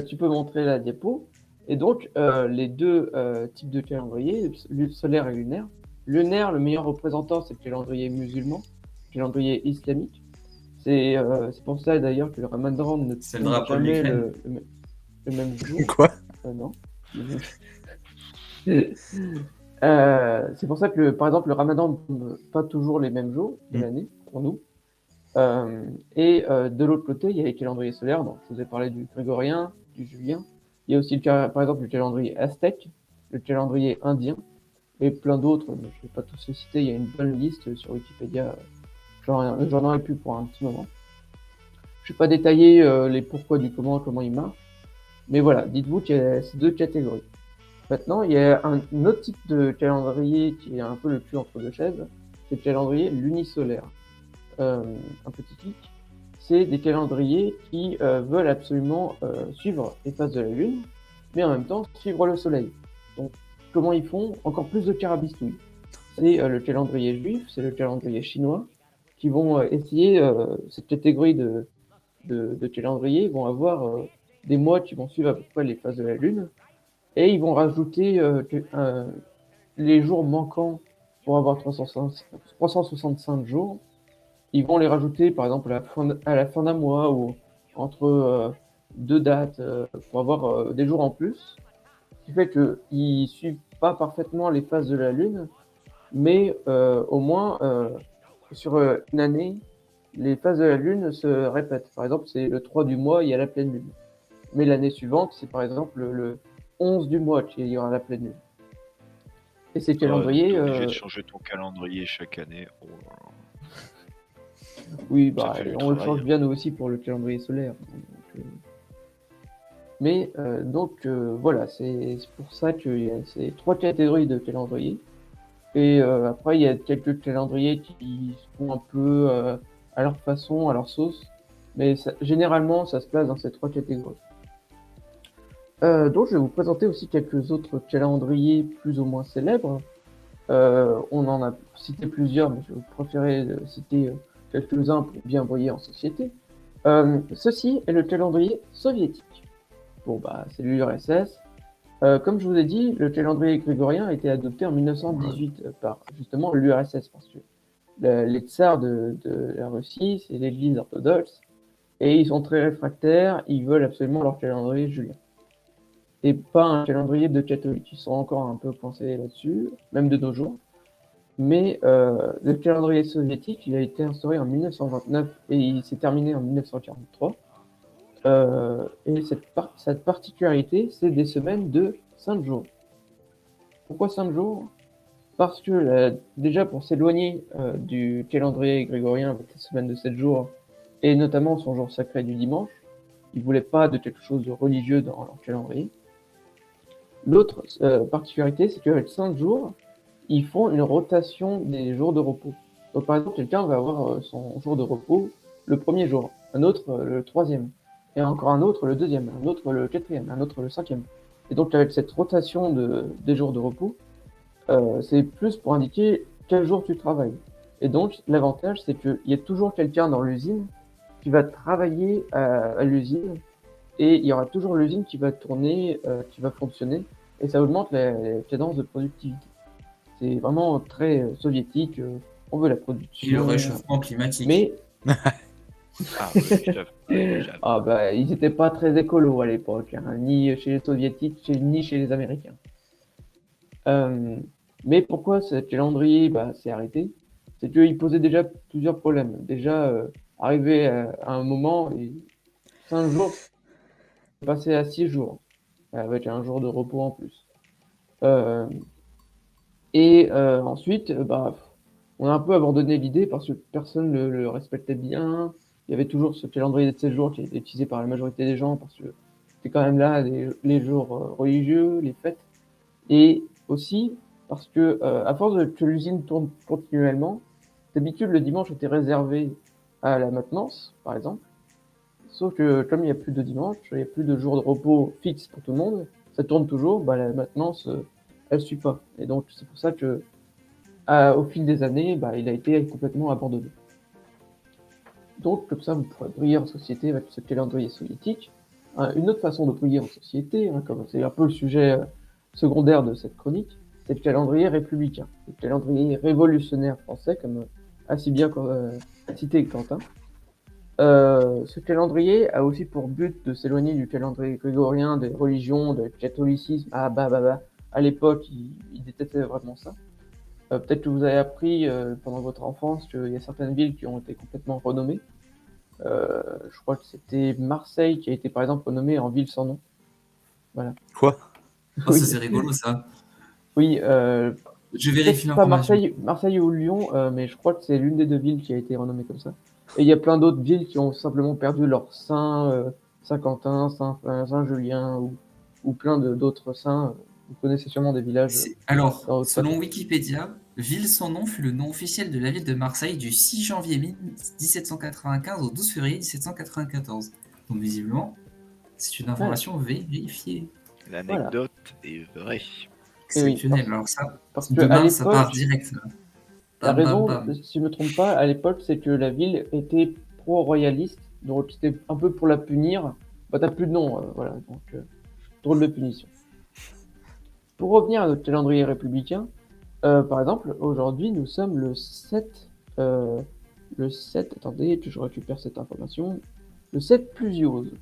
Tu peux montrer la diapo. Et donc, les deux types de calendrier, solaire et lunaire. Lunaire, le meilleur représentant, c'est le calendrier musulman, le calendrier islamique. C'est pour ça d'ailleurs que le ramadan ne C'est le tombe drapeau de jamais l'Ukraine. le même jour. Quoi? Non. C'est pour ça que, par exemple, le ramadan ne tombe pas toujours les mêmes jours de l'année pour nous. De l'autre côté, il y a les calendriers solaires. Donc, je vous ai parlé du grégorien, du julien. Il y a aussi, par exemple, le calendrier aztèque, le calendrier indien et plein d'autres. Mais je ne vais pas tous les citer. Il y a une bonne liste sur Wikipédia. J'en aurais plus pour un petit moment. Je ne vais pas détailler les pourquoi du comment ils marchent. Mais voilà, dites-vous qu'il y a ces deux catégories. Maintenant, il y a un autre type de calendrier qui est un peu le cul entre deux chaises. C'est le calendrier lunisolaire. Un petit clic. C'est des calendriers qui veulent absolument suivre les phases de la Lune, mais en même temps suivre le Soleil. Donc, comment ils font? Encore plus de carabistouilles. C'est le calendrier juif, c'est le calendrier chinois, qui vont essayer, cette catégorie de calendrier, vont avoir des mois qui vont suivre à peu près les phases de la Lune, et ils vont rajouter les jours manquants pour avoir 365 jours. ils vont les rajouter, par exemple, à la fin d'un mois ou entre deux dates pour avoir des jours en plus. Ce qui fait qu'ils ne suivent pas parfaitement les phases de la Lune, mais au moins, sur une année, les phases de la Lune se répètent. Par exemple, c'est le 3 du mois, il y a la pleine Lune. Mais l'année suivante, c'est par exemple le 11 du mois qu'il y aura la pleine Lune. Et ces calendriers... T'es obligé de changer ton calendrier chaque année. Oh là là. Oui, Ça bah, fait du on le travail, change hein. bien nous aussi pour le calendrier solaire. Mais voilà, c'est pour ça qu'il y a ces 3 catégories de calendriers. Et après, il y a quelques calendriers qui se font un peu à leur façon, à leur sauce. Mais généralement, ça se place dans ces 3 catégories. Donc, je vais vous présenter aussi quelques autres calendriers plus ou moins célèbres. On en a cité plusieurs, mais je préférais citer quelques-uns pour bien briller en société. Ceci est le calendrier soviétique. Bon, bah, c'est l'URSS. Comme je vous ai dit, le calendrier grégorien a été adopté en 1918 par justement l'URSS, parce que les tsars de la Russie, c'est l'Église orthodoxe, et ils sont très réfractaires, ils veulent absolument leur calendrier julien. Et pas un calendrier de catholiques, ils sont encore un peu coincés là-dessus, même de nos jours. Mais le calendrier soviétique, il a été instauré en 1929 et il s'est terminé en 1943. Et cette particularité, c'est des semaines de 5 jours. Pourquoi 5 jours? Parce que déjà pour s'éloigner du calendrier grégorien avec les semaines de 7 jours, et notamment son jour sacré du dimanche, ils ne voulaient pas de quelque chose de religieux dans leur calendrier. L'autre particularité, c'est qu'avec 5 jours, ils font une rotation des jours de repos. Donc par exemple, quelqu'un va avoir son jour de repos le premier jour, un autre le troisième, et encore un autre le deuxième, un autre le quatrième, un autre le cinquième. Et donc avec cette rotation des jours de repos, c'est plus pour indiquer quel jour tu travailles. Et donc l'avantage, c'est qu'il y a toujours quelqu'un dans l'usine qui va travailler à l'usine, et il y aura toujours l'usine qui va tourner, qui va fonctionner, et ça augmente la cadence de productivité. C'est vraiment très soviétique, on veut la Et le production. réchauffement climatique. Mais Ah, oui, j'avoue. bah, ils n'étaient pas très écolos à l'époque, hein, ni chez les soviétiques, ni chez les américains. Mais pourquoi ce calendrier s'est arrêté? C'est qu'il posait déjà plusieurs problèmes. Déjà, arrivé à un moment, 5 jours, passer à 6 jours, avec un jour de repos en plus. Euh, Ensuite, on a un peu abandonné l'idée parce que personne ne le respectait bien. Il y avait toujours ce calendrier de 7 jours qui a été utilisé par la majorité des gens parce que c'était quand même là les jours religieux, les fêtes. Et aussi parce que, à force que l'usine tourne continuellement, d'habitude le dimanche était réservé à la maintenance, par exemple. Sauf que comme il n'y a plus de dimanche, il n'y a plus de jours de repos fixe pour tout le monde, ça tourne toujours, la maintenance, elle suit pas. Et donc c'est pour ça que au fil des années, il a été complètement abandonné. Donc comme ça, vous pourrez briller en société avec ce calendrier soviétique. Une autre façon de briller en société, comme c'est un peu le sujet secondaire de cette chronique, c'est le calendrier républicain, le calendrier révolutionnaire français, comme a si bien cité Quentin. Ce calendrier a aussi pour but de s'éloigner du calendrier grégorien, des religions, du catholicisme. À l'époque, ils détestaient vraiment ça. Peut-être que vous avez appris pendant votre enfance qu'il y a certaines villes qui ont été complètement renommées. Je crois que c'était Marseille qui a été par exemple renommée en ville sans nom. Voilà. Quoi? Oh, ça, c'est rigolo, ça. Oui, Je vérifie peut-être pas l'information. Marseille ou Lyon, mais je crois que c'est l'une des deux villes qui a été renommée comme ça. Et il y a plein d'autres villes qui ont simplement perdu leur saint, Saint-Quentin, Saint-Julien ou plein d'autres saints. Vous connaissez sûrement des villages Alors, dans votre selon patrie. Wikipédia, Ville sans nom fut le nom officiel de la ville de Marseille du 6 janvier 1795 au 12 février 1794. Donc, visiblement, c'est une information vérifiée. L'anecdote est vraie. Et oui, Exceptionnel. Alors, ça, parce que à demain, ça part l'époque, direct. Là. la Bam, bam, raison, bam. si je ne me trompe pas, à l'époque, c'est que la ville était pro-royaliste, donc c'était un peu pour la punir. T'as plus de nom, voilà, donc drôle de punition. Pour revenir à notre calendrier républicain, par exemple, aujourd'hui, nous sommes le le 7, attendez que je récupère cette information, le 7 pluviose.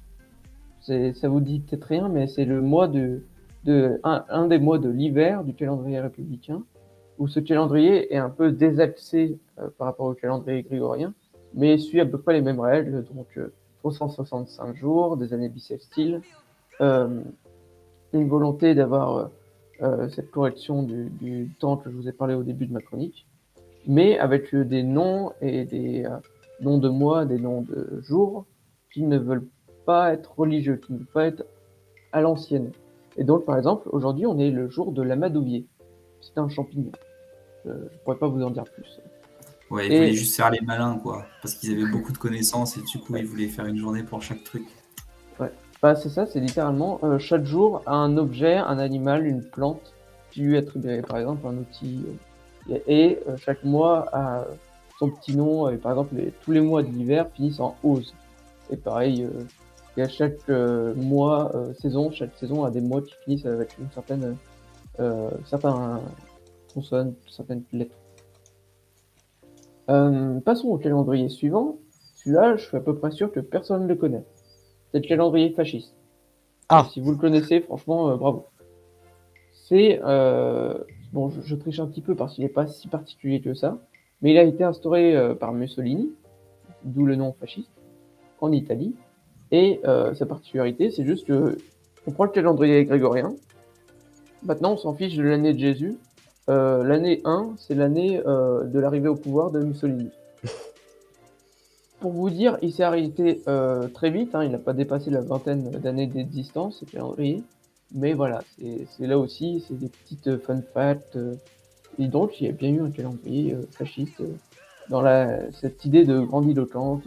Ça vous dit peut-être rien, mais c'est le mois un des mois de l'hiver du calendrier républicain, où ce calendrier est un peu désaxé par rapport au calendrier grégorien, mais suit à peu près les mêmes règles, donc 365 jours, des années bissextiles, une volonté d'avoir cette correction du temps que je vous ai parlé au début de ma chronique, mais avec des noms et des noms de mois, des noms de jours qui ne veulent pas être religieux, qui ne veulent pas être à l'ancienne. Et donc, par exemple, aujourd'hui, on est le jour de l'amadouvier. C'est un champignon. Je ne pourrais pas vous en dire plus. Ouais, ils voulaient juste faire les malins, quoi. Parce qu'ils avaient beaucoup de connaissances et du coup, ils voulaient faire une journée pour chaque truc. Ouais. Bah, c'est ça, c'est littéralement chaque jour un objet, un animal, une plante qui lui est attribué. Par exemple, un outil. Et chaque mois a son petit nom. Et par exemple, tous les mois de l'hiver finissent en ose. Et pareil, et à chaque mois, chaque saison a des mois qui finissent avec une certaine consonne, certaines lettres. Passons au calendrier suivant. Celui-là, je suis à peu près sûr que personne ne le connaît. C'est le calendrier fasciste. Ah. Si vous le connaissez, franchement, bravo. C'est bon, je triche un petit peu parce qu'il n'est pas si particulier que ça, mais il a été instauré par Mussolini, d'où le nom fasciste, en Italie. Et sa particularité, c'est juste que on prend le calendrier grégorien. Maintenant, on s'en fiche de l'année de Jésus. L'année 1, c'est l'année de l'arrivée au pouvoir de Mussolini. Pour vous dire, il s'est arrêté très vite, hein, il n'a pas dépassé la vingtaine d'années d'existence, ce calendrier. Mais voilà, c'est là aussi, c'est des petites fun facts. Et donc, il y a bien eu un calendrier fasciste dans cette idée de grandiloquence.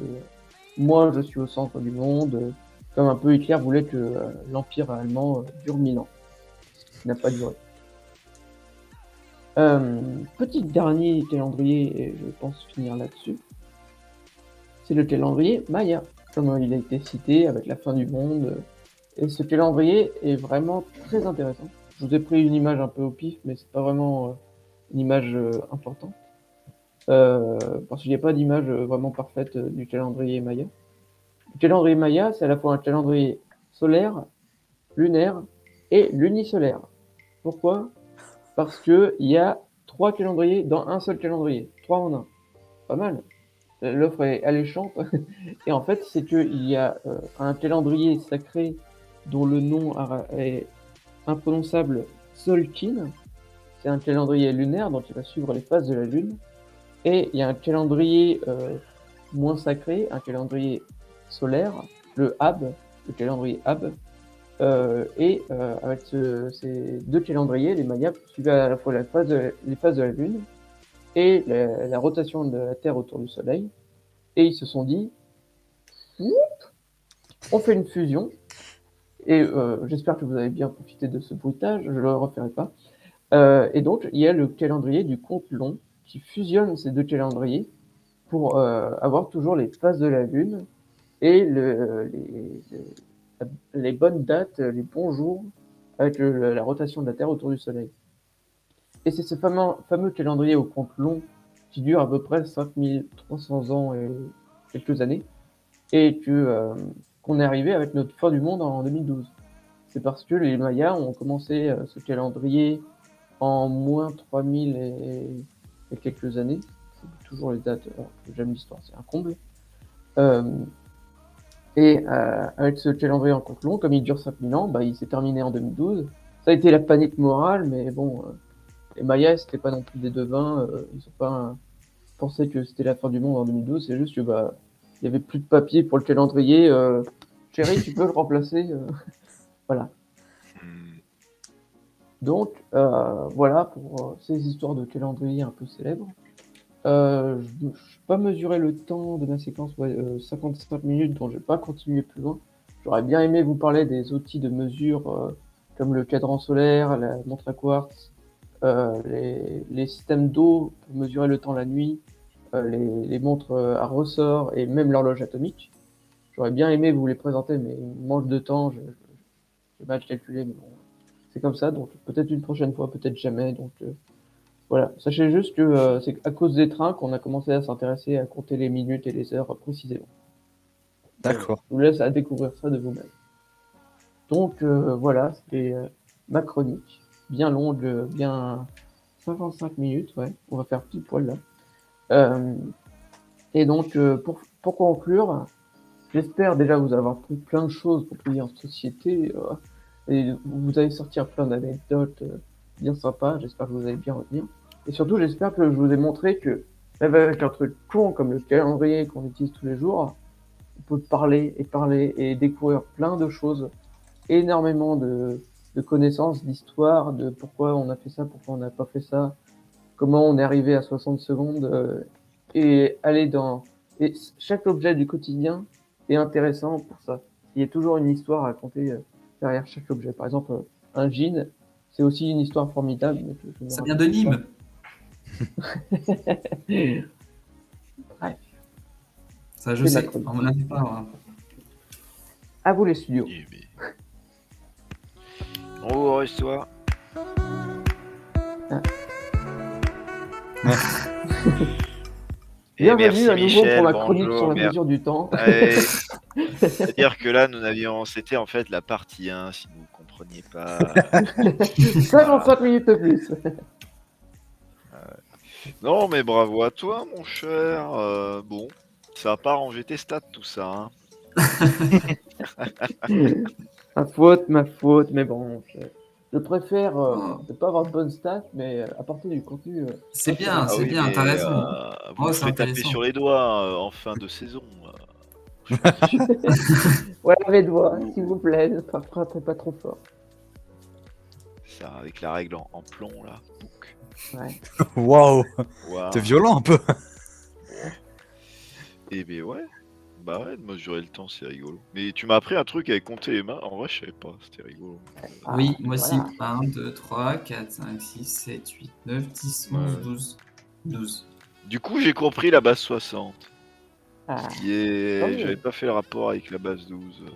Moi, je suis au centre du monde, comme un peu Hitler voulait que l'Empire allemand dure 1000 ans, ce qui n'a pas duré. Petit dernier calendrier, et je pense finir là-dessus, c'est le calendrier Maya, comme il a été cité avec la fin du monde. Et ce calendrier est vraiment très intéressant. Je vous ai pris une image un peu au pif, mais c'est pas vraiment une image importante. Parce qu'il n'y a pas d'image vraiment parfaite du calendrier Maya. Le calendrier Maya, c'est à la fois un calendrier solaire, lunaire et lunisolaire. Pourquoi? Parce qu'il y a 3 calendriers dans un seul calendrier. 3 en 1. Pas mal. L'offre est alléchante. Et en fait, c'est qu'il y a un calendrier sacré dont le nom est imprononçable, Solkin. C'est un calendrier lunaire, donc il va suivre les phases de la Lune. Et il y a un calendrier moins sacré, un calendrier solaire, le Ab, le calendrier Ab. Avec ces deux calendriers, les Mayas suivaient à la fois les phases de la Lune et la rotation de la Terre autour du Soleil. Et ils se sont dit, on fait une fusion. Et j'espère que vous avez bien profité de ce bruitage, je ne le referai pas. Et donc, il y a le calendrier du compte long qui fusionne ces deux calendriers pour avoir toujours les phases de la Lune et les bonnes dates, les bons jours avec la rotation de la Terre autour du Soleil. Et c'est ce fameux calendrier au compte long qui dure à peu près 5300 ans et quelques années, et qu'on est arrivé avec notre fin du monde en 2012. C'est parce que les Mayas ont commencé ce calendrier en moins 3000 et quelques années. C'est toujours les dates, j'aime l'histoire, c'est un comble. Avec ce calendrier en compte long, comme il dure 5000 ans, il s'est terminé en 2012. Ça a été la panique morale, mais bon, les Mayas, c'était pas non plus des devins, ils ont pas pensé que c'était la fin du monde en 2012, c'est juste que il y avait plus de papier pour le calendrier. Chérie, tu peux le remplacer, voilà. Donc, voilà pour ces histoires de calendrier un peu célèbres. Je n'ai pas mesuré le temps de ma séquence, 55 minutes, donc je vais pas continuer plus loin. J'aurais bien aimé vous parler des outils de mesure comme le cadran solaire, la montre à quartz, les systèmes d'eau pour mesurer le temps la nuit, les montres à ressort et même l'horloge atomique. J'aurais bien aimé vous les présenter, mais il manque de temps, j'ai mal calculé, mais bon, c'est comme ça, donc peut-être une prochaine fois, peut-être jamais. Donc Voilà, sachez juste que c'est à cause des trains qu'on a commencé à s'intéresser à compter les minutes et les heures précisément. D'accord. Je vous laisse à découvrir ça de vous-même. Donc voilà, c'était ma chronique, bien longue, bien 55 minutes, ouais, on va faire pile poil là. Et donc pour conclure, j'espère déjà vous avoir pris plein de choses pour payer en société, et vous allez sortir plein d'anecdotes bien sympas, j'espère que vous allez bien retenir. Et surtout, j'espère que je vous ai montré que même avec un truc con comme le calendrier qu'on utilise tous les jours, on peut parler et découvrir plein de choses, énormément de connaissances, d'histoire, de pourquoi on a fait ça, pourquoi on n'a pas fait ça, comment on est arrivé à 60 secondes, et aller dans... Et chaque objet du quotidien est intéressant pour ça. Il y a toujours une histoire à raconter derrière chaque objet. Par exemple, un jean, c'est aussi une histoire formidable. Mais je ne Ça vient de raconte Nîmes. pas. Bref, Ça, je C'est ma sais. chronique. On m'en avait pas. Hein. à vous les studios. Eh ben. Oh, reste-toi. Et Bienvenue merci à nouveau Michel, pour ma chronique bonjour, sur la merci. mesure du temps. Ouais. C'est-à-dire que là, c'était en fait la partie 1, si vous ne compreniez pas. 55 minutes de plus. Non, mais bravo à toi, mon cher. Bon, ça va pas ranger tes stats, tout ça. Hein. Ma faute, mais bon, je préfère Oh. ne pas avoir de bonnes stats, mais apporter du contenu. C'est bien, Ah c'est oui, bien, mais t'as raison. vous Oh, me c'est ferez taper intéressant. sur les doigts en fin de saison. Ouais, les doigts, Ouh. s'il vous plaît, ne frappez pas trop fort. Ça, avec la règle en plomb, là. Bouc. Ouais. Waouh, Waouh. t'es violent un peu. Eh ben ouais. Bah ouais, de mesurer le temps, c'est rigolo. Mais tu m'as appris un truc avec compter les mains. En vrai, je savais pas, c'était rigolo. Oui, Ah, moi aussi. voilà. 1, 2, 3, 4, 5, 6, 7, 8, 9, 10, 11, Ouais. 12. 12. Du coup, j'ai compris la base 60. Ah, Qui est... tant mieux. J'avais pas fait le rapport avec la base 12. Bon,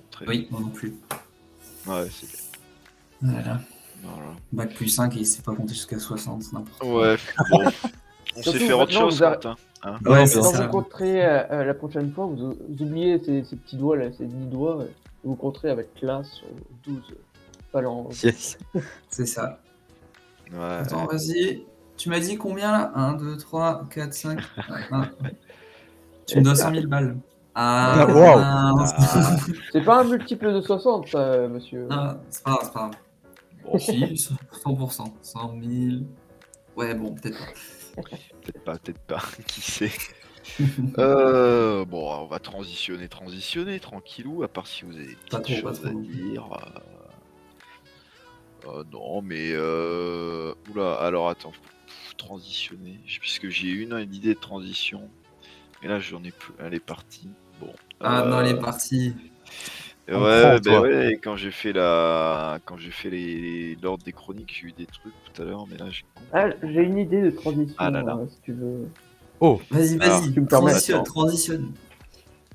très Oui, moi non plus. bien. Ouais, c'est bien. Voilà. Voilà. Bac plus 5 et il sait pas compter jusqu'à 60, c'est n'importe quoi. Ouais, bon. On sait Surtout faire autre maintenant, chose, vous a- Quentin. Hein. Ouais, Non, c'est Quand ça. vous compterez la prochaine fois, vous oubliez ces petits doigts là, ces 10 doigts, et vous compterez avec classe sur 12 phalanges. Yes. C'est ça. Ouais. Attends, vas-y. Tu m'as dit combien là 1, 2, 3, 4, 5. Tu me dois 100 000 balles. Ah, Waouh. mince. Ah, C'est pas un multiple de 60, ça, monsieur. Ah, c'est pas grave, c'est pas grave. bon, Si, 100%. 100 000. Ouais, bon, peut-être pas. peut-être pas. Qui sait. Bon, on va transitionner tranquillou, à part si vous avez des Pas petites trop, pas choses trop à non plus. dire. Non, mais oula, alors attends, transitionner, puisque j'ai une idée de transition, mais là j'en ai plus, elle est partie. Bon. Ah non, elle est partie. On Ouais, prend, ben toi. ouais, quand j'ai fait l'ordre des chroniques, j'ai eu des trucs tout à l'heure, mais là j'ai Ah, j'ai une idée de transition, Ah là là. si tu veux. Oh, Vas-y, Alors, vas-y. tu me permets. Transitionne, Attends. transitionne.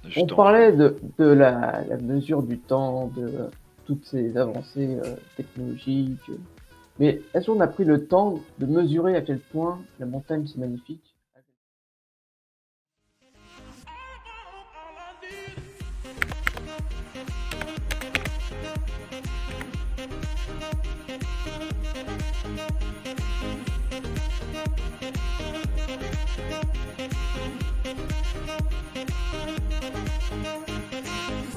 Je On t'en parlait de la mesure du temps, de toutes ces avancées technologiques. Mais est-ce qu'on a pris le temps de mesurer à quel point la montagne c'est magnifique?